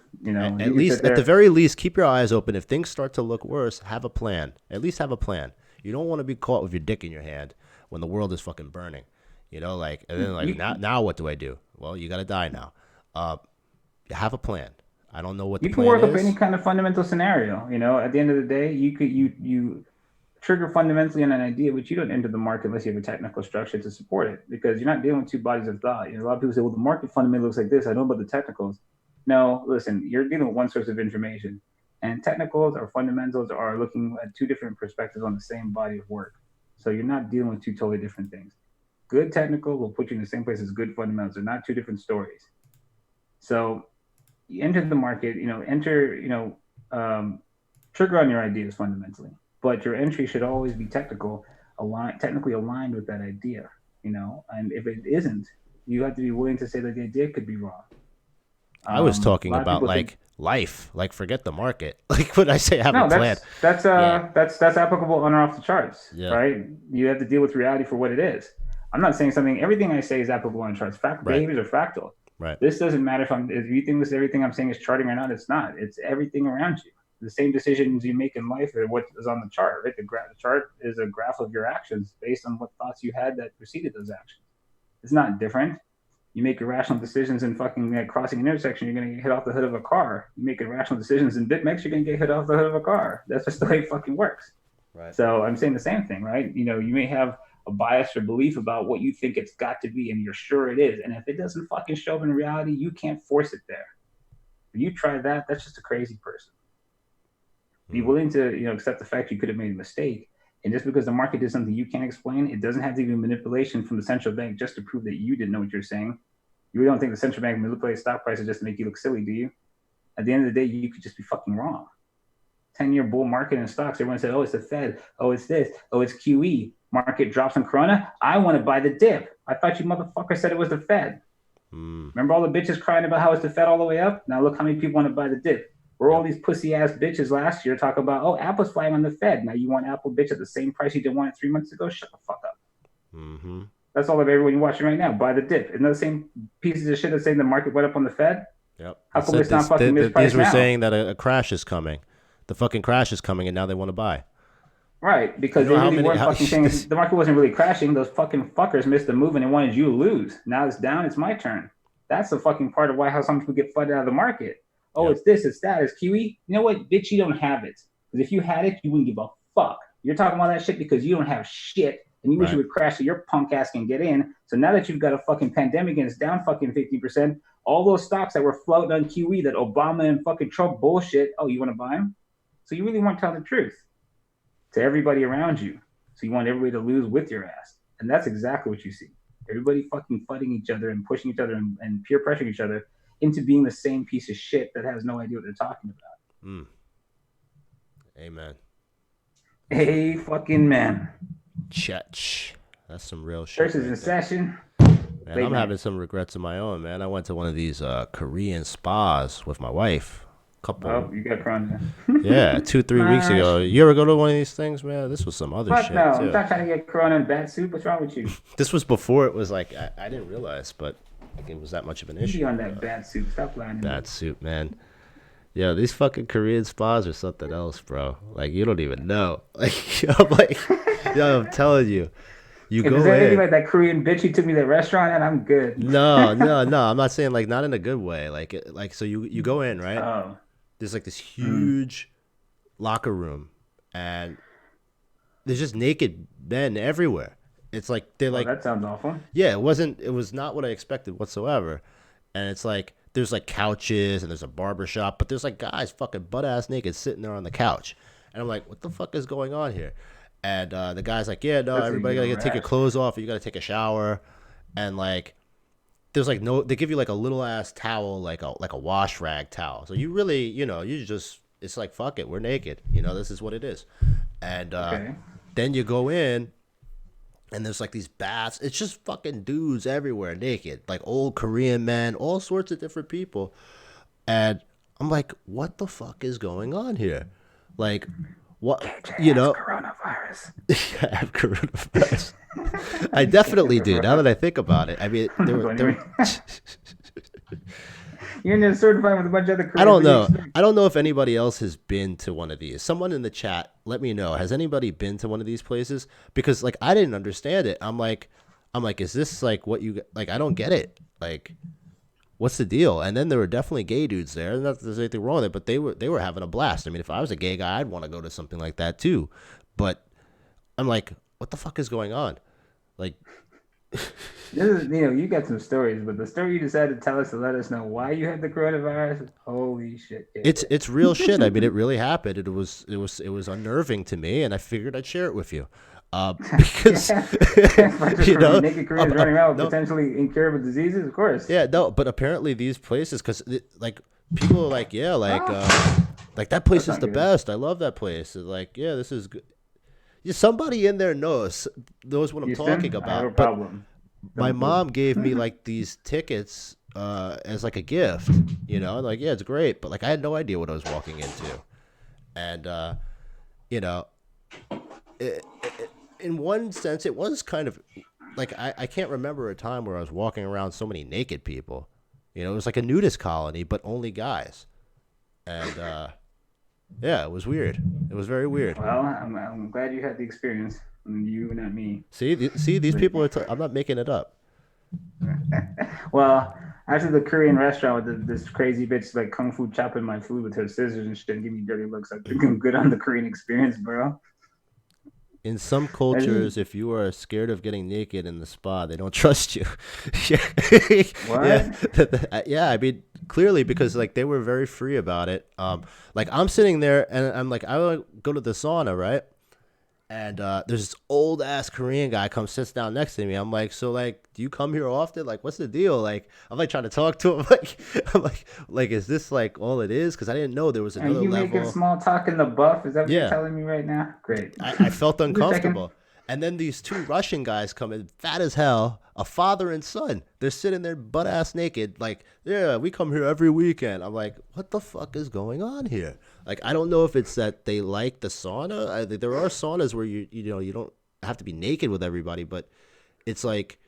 At least, at the very least, keep your eyes open. If things start to look worse, have a plan. At least have a plan. You don't want to be caught with your dick in your hand when the world is fucking burning. And then now what do I do? Well, you got to die now. Have a plan. I don't know what the plan is. You can work up any kind of fundamental scenario. At the end of the day, you trigger fundamentally on an idea, but you don't enter the market unless you have a technical structure to support it, because you're not dealing with two bodies of thought. A lot of people say, well, the market fundamentally looks like this. I know about the technicals. No, listen, you're dealing with one source of information, and technicals or fundamentals are looking at two different perspectives on the same body of work. So you're not dealing with two totally different things. Good technical will put you in the same place as good fundamentals. They're not two different stories. So you enter the market, trigger on your ideas fundamentally. But your entry should always be technically aligned with that idea, and if it isn't, you have to be willing to say that the idea could be wrong. I was talking about life, forget the market. Like when I say have a plan. That's applicable on or off the charts, right? You have to deal with reality for what it is. I'm not saying everything I say is applicable on charts. Behaviors are fractal. Right. This doesn't matter if you think everything I'm saying is charting or not, it's not. It's everything around you. The same decisions you make in life are what is on the chart, right? The chart is a graph of your actions based on what thoughts you had that preceded those actions. It's not different. You make irrational decisions in fucking crossing an intersection, you're going to get hit off the hood of a car. You make irrational decisions in BitMEX, you're going to get hit off the hood of a car. That's just the way it fucking works. Right. So I'm saying the same thing, right? You may have a bias or belief about what you think it's got to be, and you're sure it is. And if it doesn't fucking show up in reality, you can't force it there. If you try that, that's just a crazy person. Be willing to, accept the fact you could have made a mistake. And just because the market did something you can't explain, it doesn't have to be manipulation from the central bank just to prove that you didn't know what you're saying. You really don't think the central bank manipulates stock prices just to make you look silly, do you? At the end of the day, you could just be fucking wrong. 10-year bull market in stocks, everyone said, oh, it's the Fed. Oh, it's this. Oh, it's QE. Market drops on Corona. I want to buy the dip. I thought you motherfucker said it was the Fed. Remember all the bitches crying about how it's the Fed all the way up? Now look how many people want to buy the dip. We're all these pussy ass bitches last year talking about, oh, Apple's flying on the Fed. Now you want Apple bitch at the same price you didn't want it 3 months ago? Shut the fuck up. Mm-hmm. That's all of everyone you're watching right now. Buy the dip. And those same pieces of shit that saying the market went up on the Fed. Yep. How come it's not fucking mispriced now? These were saying that a crash is coming. The fucking crash is coming, and now they want to buy. Right, because they really weren't fucking saying the market wasn't really crashing. Those fucking fuckers missed the move and they wanted you to lose. Now it's down. It's my turn. That's the fucking part of how some people get flooded out of the market. Oh, It's this, it's that, it's QE. You know what, bitch, you don't have it. Because if you had it, you wouldn't give a fuck. You're talking about that shit because you don't have shit, and you wish you would crash so your punk ass can get in. So now that you've got a fucking pandemic and it's down fucking 50%, all those stocks that were floating on QE, that Obama and fucking Trump bullshit, oh, you want to buy them? So you really want to tell the truth to everybody around you. So you want everybody to lose with your ass. And that's exactly what you see. Everybody fucking fighting each other and pushing each other and peer pressuring each other into being the same piece of shit that has no idea what they're talking about. Amen. Hey, fucking man. Church. That's some real shit. Church is in session. Man, I'm having some regrets of my own, man. I went to one of these Korean spas with my wife. Oh, you got corona. Yeah, 2-3 weeks ago. You ever go to one of these things, man? This was some other shit. No, I'm not trying to get corona in bad soup. What's wrong with you? This was before it was like, I didn't realize, but it was that much of an issue. You be on that bad soup. Stop lying. Bad soup, man. Yeah, these fucking Korean spas are something else, bro. Like, you don't even know. I'm telling you. You go in. Is there anything like that Korean bitch who took me to the restaurant and I'm good? No. I'm not saying not in a good way. So you go in, right? Oh. There's this huge locker room, and there's just naked men everywhere. It's they're that sounds awful. Yeah, it was not what I expected whatsoever. And it's there's couches and there's a barber shop, but there's guys fucking butt ass naked sitting there on the couch. And I'm like, what the fuck is going on here? And the guy's like, yeah, no, everybody gotta take your clothes off, or you gotta take a shower. And there's they give you a little ass towel, like a wash rag towel. So you really, you just, it's fuck it, we're naked. This is what it is. And then you go in, and there's like these baths. It's just fucking dudes everywhere naked, like old Korean men, all sorts of different people. And I'm like, what the fuck is going on here? Like, what, you know? Coronavirus. I have coronavirus. I definitely do. Now that I think about it, I mean, You're just certified with a bunch of other. I don't know. I don't know if anybody else has been to one of these. Someone in the chat, let me know. Has anybody been to one of these places? Because like I didn't understand it. I'm like, is this like what you like? I don't get it. Like, what's the deal? And then there were definitely gay dudes there. Not that there's anything wrong with it, but they were having a blast. I mean, if I was a gay guy, I'd want to go to something like that too. But I'm like, what the fuck is going on? Like, this is, you got some stories, but the story you decided to tell us to let us know why you had the coronavirus. Holy shit! It's real shit. I mean, it really happened. It was unnerving to me, and I figured I'd share it with you. Because naked Koreans running around with potentially incurable diseases, of course. Yeah, no, but apparently these places, because like people are like, yeah, like that place is the best. I love that place. Like, yeah, this is good. Somebody in there knows what I'm talking about. I have a problem. My mom gave me like these tickets as like a gift, like, yeah, it's great, but like I had no idea what I was walking into, and in one sense, it was kind of like I can't remember a time where I was walking around so many naked people. It was like a nudist colony, but only guys, and yeah, it was weird. It was very weird. Well, I'm glad you had the experience. You, not me. See, these people are. I'm not making it up. Well, after the Korean restaurant with this crazy bitch like kung fu chopping my food with her scissors and shit and give me dirty looks, I think I'm good on the Korean experience, bro. In some cultures, if you are scared of getting naked in the spa, they don't trust you. What? Yeah, I mean, clearly because like they were very free about it. Like I'm sitting there and I'm like, I want to go to the sauna, right? And there's this old ass Korean guy comes sits down next to me. I'm like, so like, do you come here often? Like, what's the deal? Like, I'm like trying to talk to him. I'm like, is this like all it is? Because I didn't know there was another level. Are you making small talk in the buff? Is that what you're telling me right now? Great. I felt uncomfortable. And then these two Russian guys come in, fat as hell, a father and son. They're sitting there butt ass naked. Like, yeah, we come here every weekend. I'm like, what the fuck is going on here? Like, I don't know if it's that they like the sauna. There are saunas where you don't have to be naked with everybody, but it's like,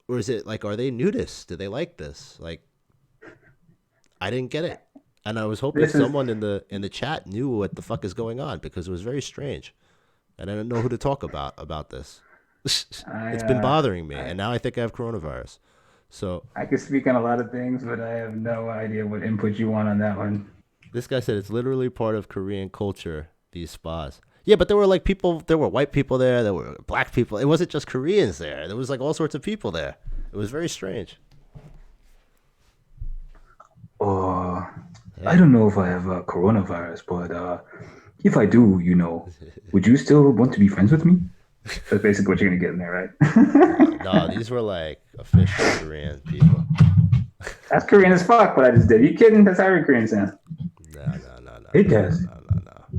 or is it like, are they nudists? Do they like this? Like, I didn't get it, and I was hoping someone in the chat knew what the fuck is going on because it was very strange, and I didn't know who to talk about this. It's been bothering me, and now I think I have coronavirus. So I could speak on a lot of things, but I have no idea what input you want on that one. This guy said it's literally part of Korean culture, these spas. Yeah, but there were like people, there were white people there, there were black people. It wasn't just Koreans there. There was like all sorts of people there. It was very strange. I don't know if I have coronavirus, but if I do, would you still want to be friends with me? That's basically what you're going to get in there, right? No, these were like official Korean people. That's Korean as fuck, what I just did. Are you kidding? That's how every Korean sounds. No. It does. No.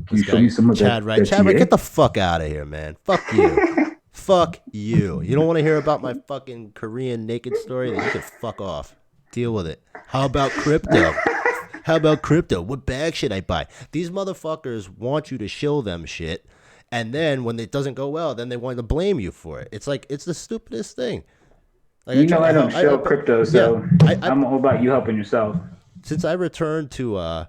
Can you show me some of Chad, that? right? Chad, right? Get the fuck out of here, man. Fuck you. Fuck you. You don't want to hear about my fucking Korean naked story? Then you can fuck off. Deal with it. How about crypto? What bag should I buy? These motherfuckers want you to shill them shit, and then when it doesn't go well, then they want to blame you for it. It's like, it's the stupidest thing. Like, I don't shill crypto, so yeah, I'm all about you helping yourself. Since I returned to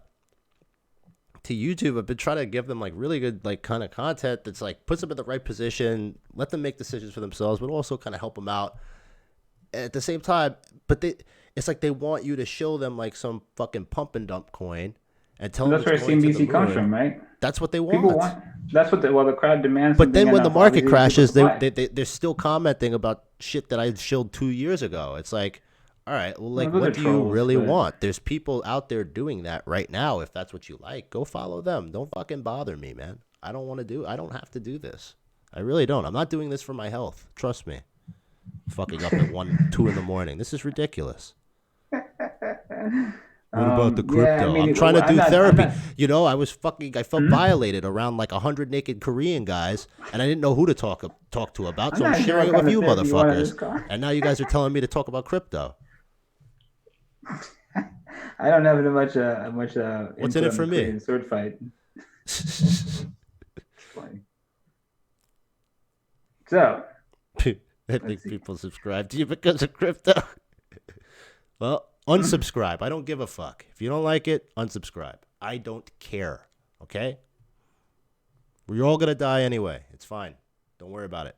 YouTube, I've been trying to give them like really good like kind of content that's like puts them in the right position, let them make decisions for themselves, but also kind of help them out at the same time. But it's like they want you to show them like some fucking pump and dump coin and tell them that's where CNBC comes from, right? That's what they want. People want. That's what the crowd demands. But then when the market crashes, they're still commenting about shit that I showed 2 years ago. It's like, all right, well, like, what do you really want? There's people out there doing that right now. If that's what you like, go follow them. Don't fucking bother me, man. I don't have to do this. I really don't. I'm not doing this for my health. Trust me. Fucking up at 1, 2 in the morning. This is ridiculous. What about the Yeah, I crypto? mean, I'm trying to do I'm therapy. not. You know, I felt violated around like 100 naked Korean guys, and I didn't know who to talk to about. I'm So I'm not sure sharing what it with kind of you, therapy you want in motherfuckers. this car. And now you guys are telling me to talk about crypto. I don't have much What's in input it on for the me? Korean sword fight. Funny. So I let's think see. people subscribe to you because of crypto. Well, unsubscribe. I don't give a fuck. If you don't like it, unsubscribe. I don't care. Okay? We're all gonna die anyway. It's fine. Don't worry about it.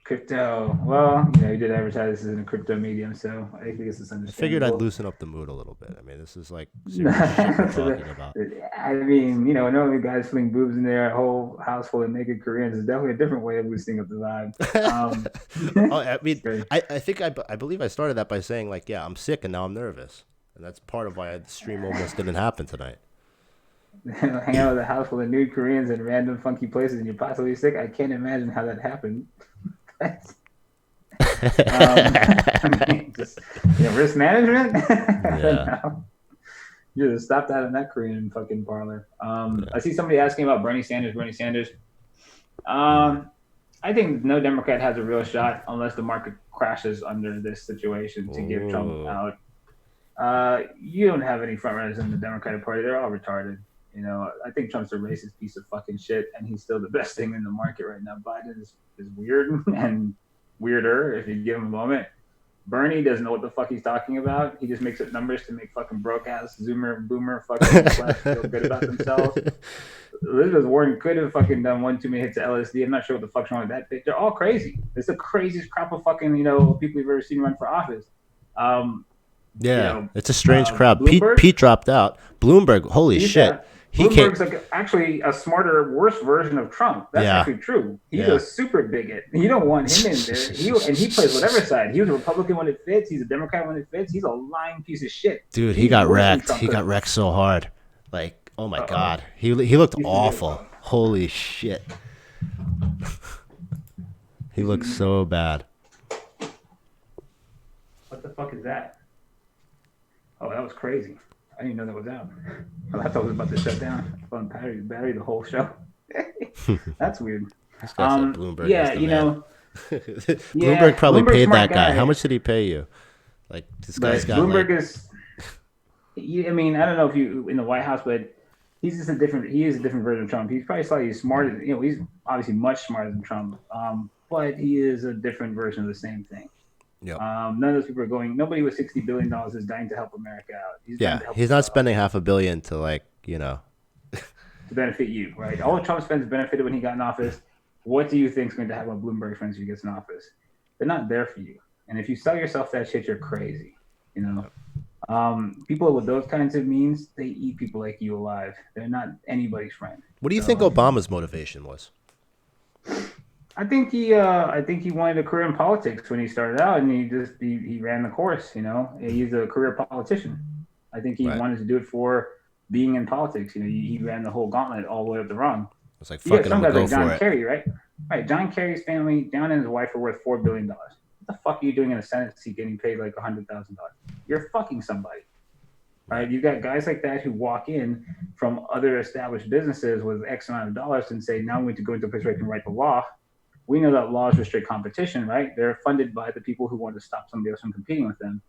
Crypto. Well, you did advertise this in a crypto medium, so I think it's I figured I'd understandable. loosen up the mood a little bit. I mean, this is like serious shit we're talking about. I mean, normally guys fling boobs in there, a whole house full of naked Koreans is definitely a different way of loosening up the vibe. Oh, I mean, Great. I think I believe I started that by saying like, yeah, I'm sick and now I'm nervous, and that's part of why the stream almost didn't happen tonight. Hang out with a house full of nude Koreans in random funky places and you're possibly sick. I can't imagine how that happened. I mean, just risk management. I don't know. You just stopped out in that Korean fucking parlor. I see somebody asking about Bernie Sanders. Bernie Sanders. I think no Democrat has a real shot unless the market crashes under this situation to give Trump out. You don't have any front runners in the Democratic Party. They're all retarded. I think Trump's a racist piece of fucking shit, and he's still the best thing in the market right now. Biden is weird and weirder if you give him a moment. Bernie doesn't know what the fuck he's talking about. He just makes up numbers to make fucking broke ass Zoomer boomer fucking feel good about themselves. Elizabeth Warren could have fucking done one too many hits of LSD. I'm not sure what the fuck's wrong with that bitch. They're all crazy. It's the craziest crop of fucking people you've ever seen run for office. Yeah, it's a strange crowd. Bloomberg, Pete dropped out. Bloomberg, holy shit. Bloomberg's like actually a smarter, worse version of Trump. That's actually true. He's a super bigot. You don't want him in there. And he plays whatever side. He was a Republican when it fits. He's a Democrat when it fits. He's a lying piece of shit. Dude, he got wrecked. He got wrecked so hard. Like, oh my God. He looked awful. Holy shit. He looked so bad. What the fuck is that? Oh, that was crazy. I didn't even know that was out. I thought I was about to shut down. Fun battery the whole show. That's weird. This guy said Bloomberg. Yeah, Bloomberg probably Bloomberg's paid that guy. guy. How much did he pay you? Like this guy's got. Bloomberg is. I mean, I don't know if you in the White House, but he's just a different. He is a different version of Trump. He's probably slightly smarter. He's obviously much smarter than Trump. But he is a different version of the same thing. Yep. None of those people are going. Nobody with $60 billion is dying to help America out. He's not spending $500 million to to benefit you, right? All of Trump spends benefited when he got in office. What do you think is going to happen with Bloomberg friends when he gets in office? They're not there for you. And if you sell yourself that shit, you're crazy. People with those kinds of means, they eat people like you alive. They're not anybody's friend. What do you think Obama's motivation was? I think he wanted a career in politics when he started out, and he ran the course. He's a career politician. I think he wanted to do it for being in politics. He ran the whole gauntlet all the way up the rung. It's like fucking some guys go like John for it. Kerry, right? Right. John Kerry's family, John and his wife, are worth $4 billion. What the fuck are you doing in a Senate seat getting paid like $100,000? You're fucking somebody. Right? You got guys like that who walk in from other established businesses with X amount of dollars and say, now I'm going to go into a place where I can write the law. We know that laws restrict competition, right? They're funded by the people who want to stop somebody else from competing with them.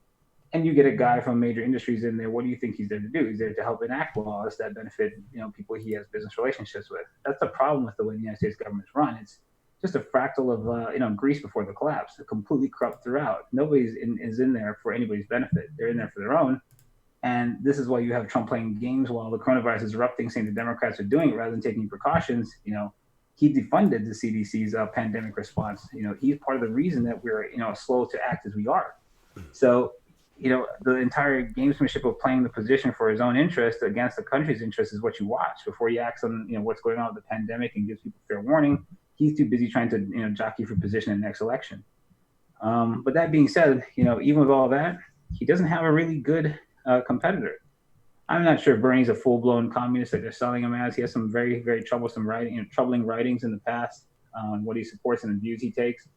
And you get a guy from major industries in there. What do you think he's there to do? He's there to help enact laws that benefit, people he has business relationships with. That's the problem with the way the United States government is run. It's just a fractal of, Greece before the collapse. They're completely corrupt throughout. Nobody is in there for anybody's benefit. They're in there for their own. And this is why you have Trump playing games while the coronavirus is erupting, saying the Democrats are doing it rather than taking precautions. He defunded the CDC's pandemic response. He's part of the reason that we're, slow to act as we are. So, the entire gamesmanship of playing the position for his own interest against the country's interest is what you watch before he acts on, what's going on with the pandemic and gives people fair warning. He's too busy trying to, jockey for position in the next election. But that being said, even with all that, he doesn't have a really good competitor. I'm not sure if Bernie's a full-blown communist that they're selling him as. He has some very, very troubling writings in the past on what he supports and the views he takes.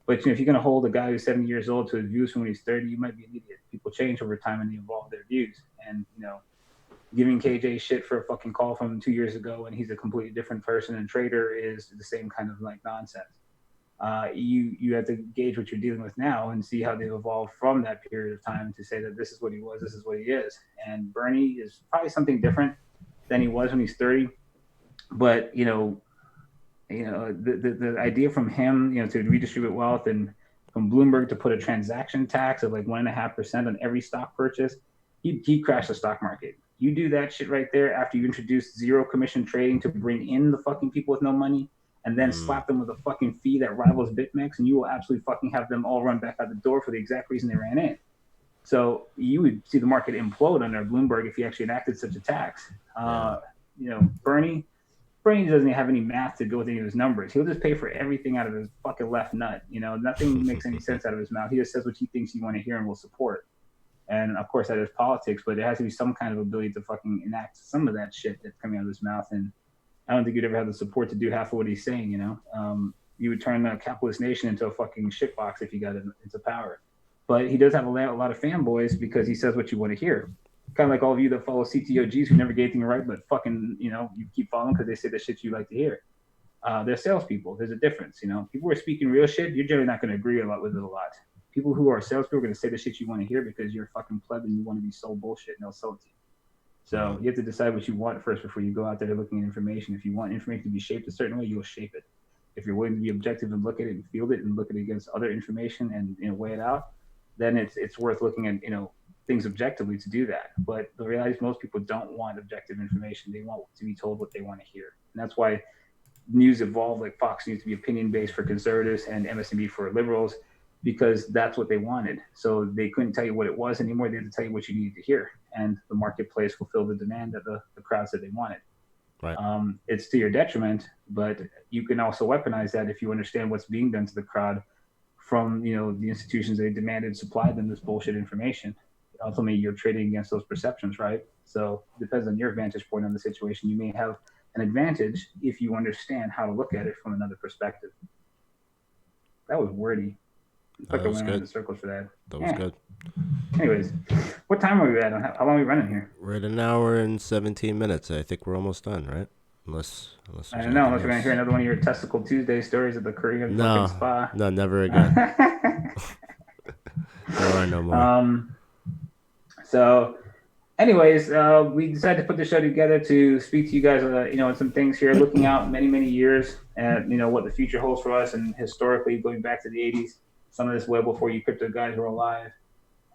But if you're going to hold a guy who's 70 years old to his views from when he's 30, you might be an idiot. People change over time and they evolve their views. And giving KJ shit for a fucking call from 2 years ago and he's a completely different person and trader is the same kind of like nonsense. You have to gauge what you're dealing with now and see how they've evolved from that period of time to say that this is what he was, this is what he is. And Bernie is probably something different than he was when he's 30. But the idea from him, to redistribute wealth, and from Bloomberg to put a transaction tax of like 1.5% on every stock purchase, he crashed the stock market. You do that shit right there after you introduce zero commission trading to bring in the fucking people with no money, and then slap them with a fucking fee that rivals BitMEX, and you will absolutely fucking have them all run back out the door for the exact reason they ran in. So you would see the market implode under Bloomberg if he actually enacted such a tax. Bernie doesn't have any math to go with any of his numbers. He'll just pay for everything out of his fucking left nut. Nothing makes any sense out of his mouth. He just says what he thinks you want to hear and will support. And of course that is politics, but there has to be some kind of ability to fucking enact some of that shit that's coming out of his mouth. And I don't think you'd ever have the support to do half of what he's saying. You would turn the capitalist nation into a fucking shitbox if you got into power. But he does have a lot of fanboys because he says what you want to hear. Kind of like all of you that follow CTOGs who never get anything right, but fucking, you keep following because they say the shit you like to hear. They're salespeople. There's a difference, People who are speaking real shit, you're generally not going to agree with it a lot. People who are salespeople are going to say the shit you want to hear because you're fucking pleb and you want to be so bullshit and they'll sell it to you. So you have to decide what you want first before you go out there looking at information. If you want information to be shaped a certain way, you'll shape it. If you're willing to be objective and look at it and field it and look at it against other information and weigh it out, then it's worth looking at, things objectively to do that. But the reality is most people don't want objective information. They want to be told what they want to hear. And that's why news evolved, like Fox News to be opinion-based for conservatives and MSNBC for liberals, because that's what they wanted. So they couldn't tell you what it was anymore. They had to tell you what you needed to hear. And the marketplace fulfilled the demand that the crowd said they wanted. Right. It's to your detriment, but you can also weaponize that if you understand what's being done to the crowd from, the institutions they demanded supplied them this bullshit information. Ultimately, you're trading against those perceptions, right? So it depends on your vantage point on the situation. You may have an advantage if you understand how to look at it from another perspective. That was wordy. That was good. In circles for that. That was good. Anyways, what time are we at? How long are we running here? We're at 1 hour and 17 minutes. I think we're almost done, right? Unless I don't know. Unless we're gonna hear another one of your testicle Tuesday stories at the Korean fucking spa. No, never again. There are no more. So, anyways, we decided to put the show together to speak to you guys, on some things here, looking out many, many years at, what the future holds for us, and historically going back to the 80s. Some of this way before you crypto guys were alive.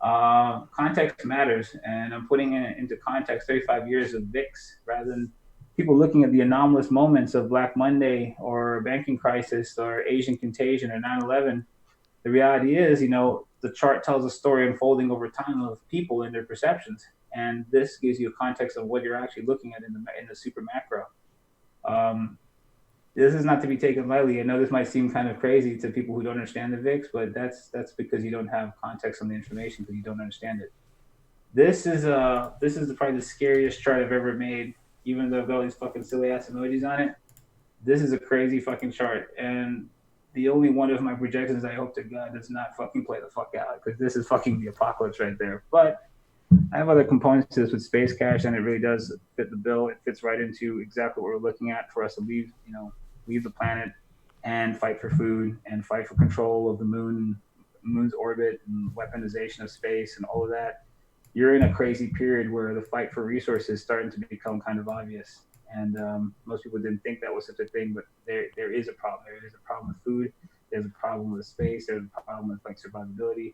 Context matters, and I'm putting it into context 35 years of VIX rather than people looking at the anomalous moments of Black Monday or banking crisis or Asian contagion or 9/11. The reality is, the chart tells a story unfolding over time of people and their perceptions, and this gives you a context of what you're actually looking at in the super macro. This is not to be taken lightly. I know this might seem kind of crazy to people who don't understand the VIX, but that's because you don't have context on the information because you don't understand it. This is probably the scariest chart I've ever made, even though I've got all these fucking silly ass emojis on it. This is a crazy fucking chart, and the only one of my projections I hope to God does not fucking play the fuck out, because this is fucking the apocalypse right there. But I have other components to this with Space Cash, and it really does fit the bill. It fits right into exactly what we're looking at for us to leave the planet and fight for food and fight for control of the moon's orbit and weaponization of space and all of that. You're in a crazy period where the fight for resources is starting to become kind of obvious. And most people didn't think that was such a thing, but there is a problem. There is a problem with food. There's a problem with space. There's a problem with survivability.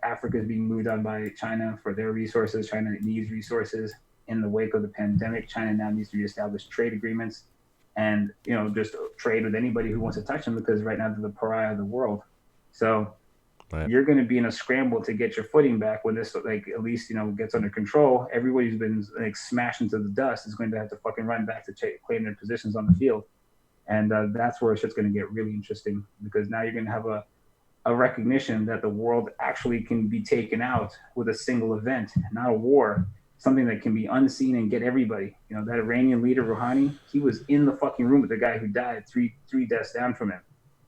Africa is being moved on by China for their resources. China needs resources. In the wake of the pandemic, China now needs to reestablish trade agreements and just trade with anybody who wants to touch them, because right now they're the pariah of the world. So you're going to be in a scramble to get your footing back when this at least gets under control. Everybody who's been smashed into the dust is going to have to fucking run back to claim their positions on the field, and that's where shit's going to get really interesting, because now you're going to have a recognition that the world actually can be taken out with a single event, not a war, something that can be unseen and get everybody. That Iranian leader Rouhani, he was in the fucking room with the guy who died three desks down from him.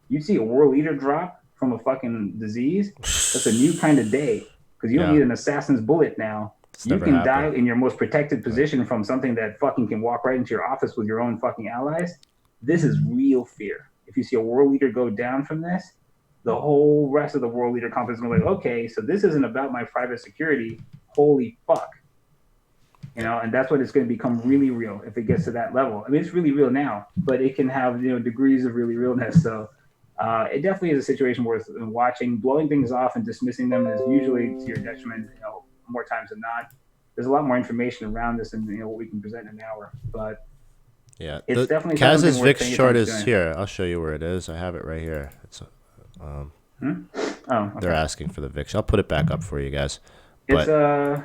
You'd see a world leader drop from a fucking disease, that's a new kind of day. Because you don't Yeah. need an assassin's bullet now. It's You never can die happened. in your most protected position from something that fucking can walk right into your office with your own fucking allies. This is real fear. If you see a world leader go down from this, the whole rest of the world leader complex is going to be like, okay, so this isn't about my private security. Holy fuck. You know, and that's what it's going to become really real if it gets to that level. I mean, it's really real now, but it can have, you know, degrees of really realness. So it definitely is a situation worth watching. Blowing things off and dismissing them is usually to your detriment, you know, more times than not. There's a lot more information around this and, you know, what we can present in an hour. But Yeah, it's the definitely something Kaz's worth VIX paying chart attention is to. here. I'll show you where it is. I have it right here. It's Oh, okay. they're asking for the VIX. I'll put it back up for you guys. It's But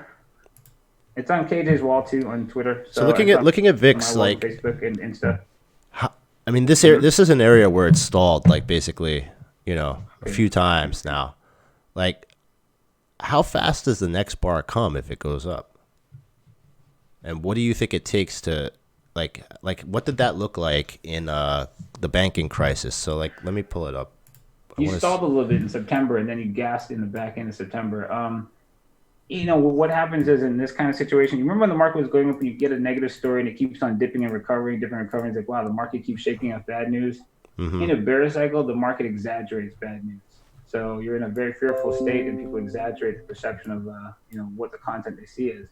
it's on KJ's wall too on Twitter. so It's on looking at my VIX, wall on like, Facebook and Insta. I mean, this this is an area where it's stalled, like, basically, you know, a few times now. Like, how fast does the next bar come if it goes up? And what do you think it takes to, like what did that look like in the banking crisis? So, like, let me pull it up. You stalled a little bit in September, and then you gassed in the back end of September. You know, what happens is in this kind of situation, you remember when the market was going up and you get a negative story and it keeps on dipping and recovering, it's like, wow, the market keeps shaking up bad news. In a bear cycle, the market exaggerates bad news. So you're in a very fearful state and people exaggerate the perception of, you know, what the content they see is.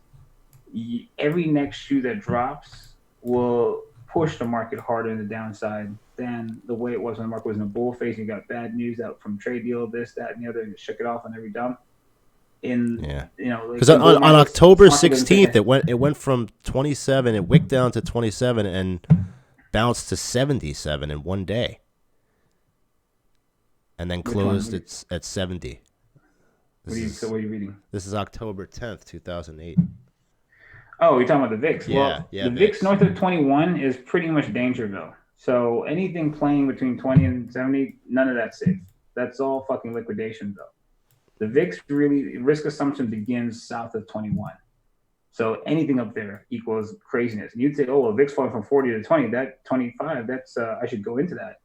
Every next shoe that drops will push the market harder in the downside than the way it was when the market was in a bull phase. You got bad news out from trade deal, this, that, and the other, and it shook it off on every dump. You know, because on October 16th it went from 27, it wicked down to 27 and bounced to 77 in one day, and then closed at 70. What are you reading? This is October 10th, 2008. Oh, you're talking about the VIX. Yeah, well, yeah, the VIX north of 21 is pretty much Dangerville. So anything playing between 20 and 70, none of that's safe. That's all fucking liquidation, though. The VIX really risk assumption begins south of 21. So anything up there equals craziness. And you'd say, oh, a VIX falling from 40 to 20, that 25, that's I should go into that.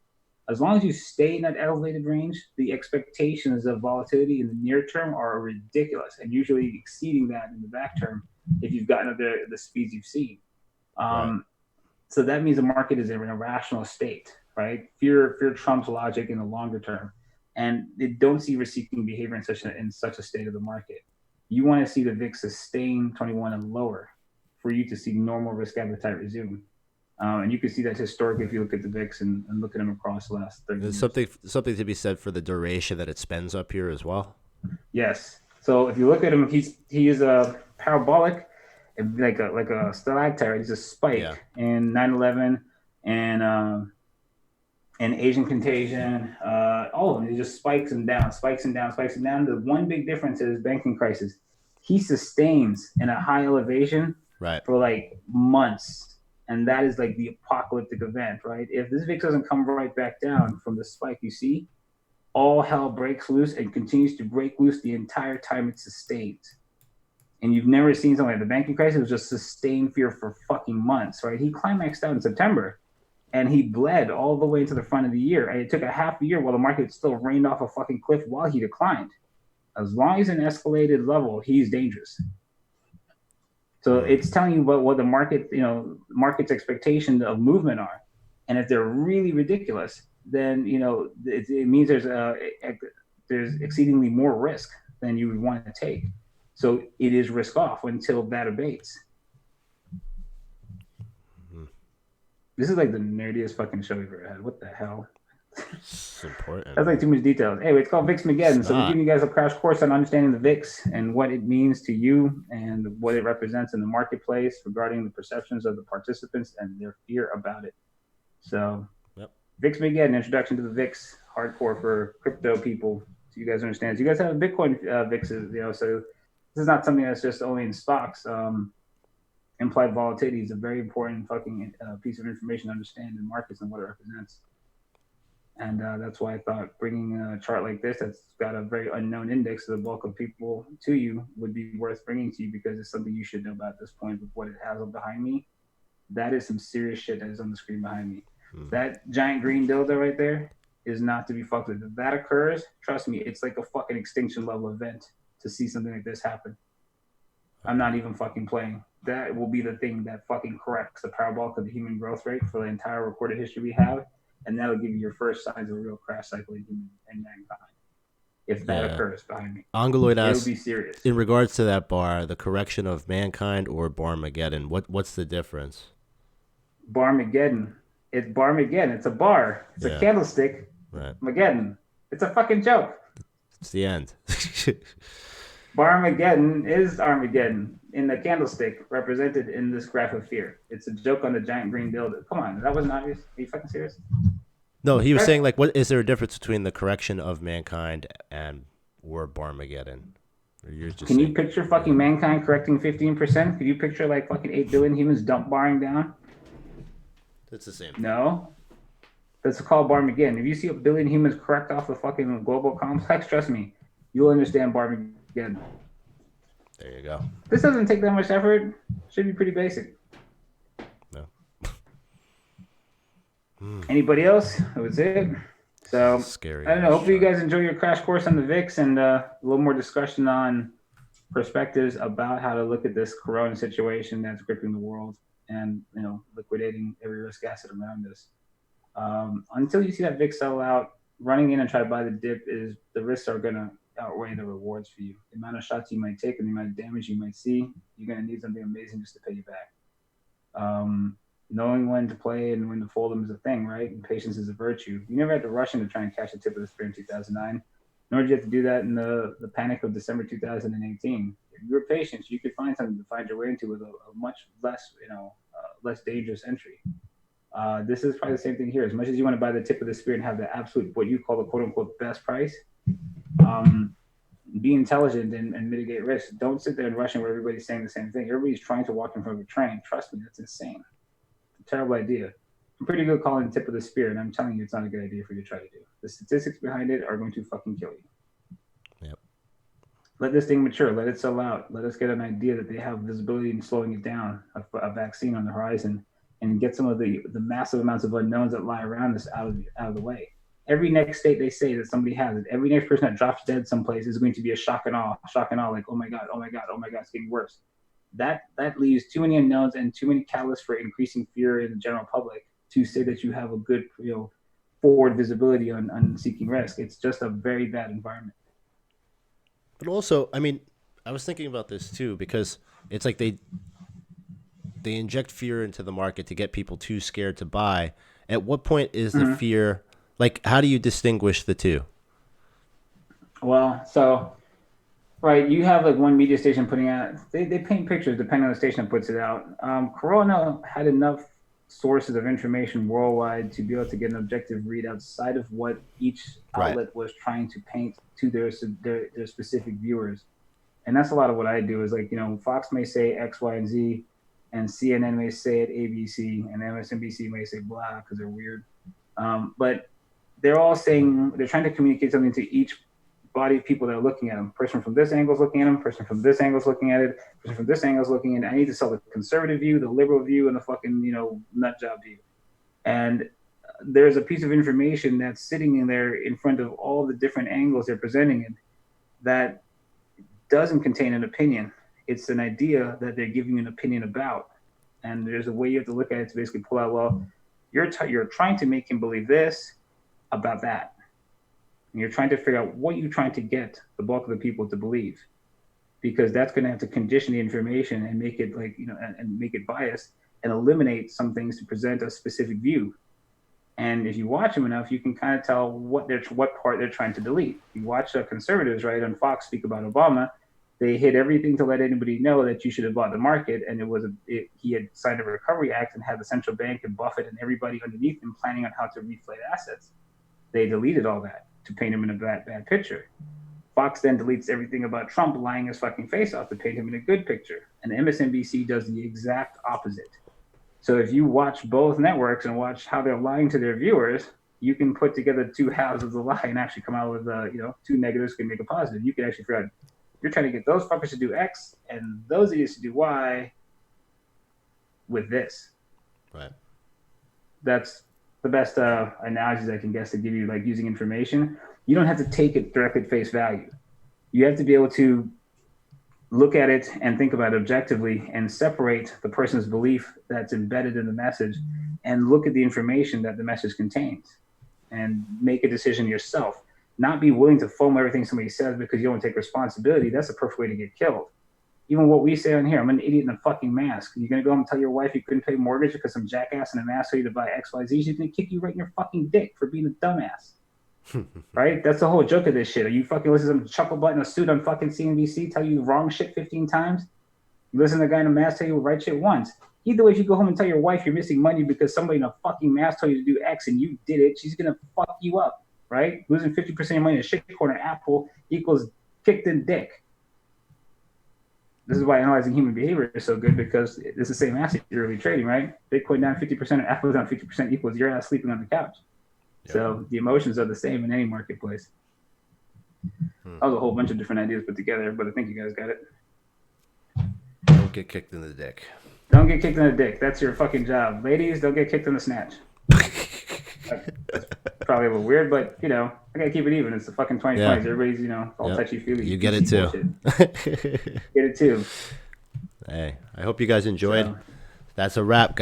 As long as you stay in that elevated range, the expectations of volatility in the near term are ridiculous and usually exceeding that in the back term if you've gotten up there at the speeds you've seen. Right. So that means the market is in a rational state, right? Fear trumps logic in the longer term. And they don't see risk-seeking behavior in such a state of the market. You want to see the VIX sustain 21 and lower for you to see normal risk appetite resume. And you can see that historically if you look at the VIX and look at them across the last 30 years. There's something to be said for the duration that it spends up here as well. Yes. So if you look at him, he is a parabolic, like a stalactite. He's a spike in 9/11 and Asian contagion, all of them. He just spikes and down, spikes and down, spikes and down. The one big difference is banking crisis. He sustains in a high elevation for like months. And that is like the apocalyptic event, right? If this VIX doesn't come right back down from the spike you see, all hell breaks loose and continues to break loose the entire time it sustains. And you've never seen something like the banking crisis. It was just sustained fear for fucking months, right? He climaxed out in September and he bled all the way into the front of the year. And it took a half a year while the market still rained off a fucking cliff while he declined. As long as an escalated level, he's dangerous. So it's telling you what the market, you know, market's expectations of movement are. And if they're really ridiculous, then, you know, it means there's exceedingly more risk than you would want to take. So it is risk off until that abates. This is like the nerdiest fucking show we've ever had. What the hell? It's important. That's like too much details. Anyway, it's called Vix-Mageddon. So we're giving you guys a crash course on understanding the VIX and what it means to you and what it represents in the marketplace regarding the perceptions of the participants and their fear about it. So Vix-Mageddon, introduction to the VIX, hardcore for crypto people. So you guys understand. So you guys have Bitcoin VIXs, you know, so this is not something that's just only in stocks. Implied volatility is a very important fucking piece of information to understand in markets and what it represents. And that's why I thought bringing a chart like this that's got a very unknown index to the bulk of people to you would be worth bringing to you because it's something you should know about at this point with what it has behind me. That is some serious shit that is on the screen behind me. That giant green dildo right there, is not to be fucked with. If that occurs, trust me, it's like a fucking extinction level event to see something like this happen. I'm not even fucking playing. That will be the thing that fucking corrects the parabolic of the human growth rate for the entire recorded history we have, and that'll give you your first signs of a real crash cycle in human and mankind. If that occurs behind me, Angeloid asks, it'll be serious. in regards to that bar, the correction of mankind or Barmageddon, what's the difference? Barmageddon. It's Barmageddon. It's a bar. It's a candlestick. Right. Mageddon. It's a fucking joke. It's the end. Barmageddon is Armageddon in the candlestick represented in this graph of fear. It's a joke on the giant green building. Come on, that wasn't obvious. Are you fucking serious? No, he was saying, like, what is there a difference between the correction of mankind and or Barmageddon? Or you're just Can you picture fucking mankind correcting 15%? Could you picture like fucking 8 billion humans dump barring down? It's the same. No. That's called Barmageddon. If you see a billion humans correct off the fucking global complex, trust me, you'll understand Barmageddon. There you go. This doesn't take that much effort. Should be pretty basic. No. Anybody else? That was it. So Scary. I don't know. Hopefully you guys enjoy your crash course on the VIX and a little more discussion on perspectives about how to look at this corona situation that's gripping the world and, you know, liquidating every risk asset around us. Until you see that VIX sell out, running in and try to buy the dip is the risks are going to outweigh the rewards for you. The amount of shots you might take and the amount of damage you might see, you're going to need something amazing just to pay you back. Knowing when to play and when to fold them is a thing, right? And patience is a virtue. You never had to rush in to try and catch the tip of the spear in 2009, nor did you have to do that in the panic of December 2018. If you were patient, you could find something to find your way into with a much less, less dangerous entry. This is probably the same thing here. As much as you want to buy the tip of the spear and have the absolute, what you call the quote unquote best price, be intelligent and mitigate risk. Don't sit there and rush in where everybody's saying the same thing. Everybody's trying to walk in front of a train. Trust me, that's insane. It's a terrible idea. I'm pretty good calling the tip of the spear, and I'm telling you it's not a good idea for you to try to do. The statistics behind it are going to fucking kill you. Yep. Let this thing mature. Let it sell out. Let us get an idea that they have visibility in slowing it down, a vaccine on the horizon, and get some of the massive amounts of unknowns that lie around us out of the way. Every next state they say that somebody has it, every next person that drops dead someplace is going to be a shock and awe, like, oh my God, it's getting worse. That leaves too many unknowns and too many catalysts for increasing fear in the general public to say that you have a good, forward visibility on seeking risk. It's just a very bad environment. But also, I mean, I was thinking about this too, because it's like they inject fear into the market to get people too scared to buy. At what point is the fear, like, how do you distinguish the two? Well, so, right, you have like one media station putting out, they paint pictures depending on the station that puts it out. Corona had enough sources of information worldwide to be able to get an objective read outside of what each outlet was trying to paint to their specific viewers. And that's a lot of what I do is, like, Fox may say X, Y, and Z, and CNN may say it ABC, and MSNBC may say blah because they're weird. But they're all saying, they're trying to communicate something to each body of people that are looking at them. Person from this angle is looking at them, person from this angle is looking at it, person from this angle is looking at it. I need to sell the conservative view, the liberal view, and the fucking, nut job view. And there's a piece of information that's sitting in there in front of all the different angles they're presenting it that doesn't contain an opinion. It's an idea that they're giving an opinion about. And there's a way you have to look at it to basically pull out, well, you're trying to make him believe this about that. And you're trying to figure out what you're trying to get the bulk of the people to believe, because that's going to have to condition the information and make it and make it biased and eliminate some things to present a specific view. And if you watch them enough, you can kind of tell what part they're trying to delete. You watch conservatives, right, on Fox speak about Obama. They hit everything to let anybody know that you should have bought the market, and he had signed a Recovery Act and had the central bank and Buffett and everybody underneath him planning on how to reflate assets. They deleted all that to paint him in a bad picture. Fox then deletes everything about Trump lying his fucking face off to paint him in a good picture. And MSNBC does the exact opposite. So if you watch both networks and watch how they're lying to their viewers, you can put together two halves of the lie and actually come out with, two negatives can make a positive. You can actually figure out, you're trying to get those fuckers to do X and those idiots to do Y with this. Right. That's the best analogies I can guess to give you, like using information. You don't have to take it directly at face value. You have to be able to look at it and think about it objectively and separate the person's belief that's embedded in the message and look at the information that the message contains and make a decision yourself. Not be willing to foam everything somebody says because you don't take responsibility. That's the perfect way to get killed. Even what we say on here, I'm an idiot in a fucking mask. You're going to go home and tell your wife you couldn't pay mortgage because some jackass in a mask told you to buy XYZ. She's going to kick you right in your fucking dick for being a dumbass. Right? That's the whole joke of this shit. Are you fucking listening to some chuckle butt in a suit on fucking CNBC tell you the wrong shit 15 times? You listen to a guy in a mask tell you the right shit once. Either way, if you go home and tell your wife you're missing money because somebody in a fucking mask told you to do X and you did it, she's going to fuck you up. Right? Losing 50% of your money in a shit corner Apple equals kicked in dick. This is why analyzing human behavior is so good, because it's the same asset you're really trading, right? Bitcoin down 50%, Apple down 50% equals your ass sleeping on the couch. Yep. So the emotions are the same in any marketplace. That was a whole bunch of different ideas put together, but I think you guys got it. Don't get kicked in the dick. Don't get kicked in the dick. That's your fucking job. Ladies, don't get kicked in the snatch. That's probably a little weird, but, you know, I got to keep it even. It's the fucking 2020s. Yeah. Everybody's, you know, all touchy-feely. You get it, too. Get it, too. Hey, I hope you guys enjoyed. That's a wrap, guys.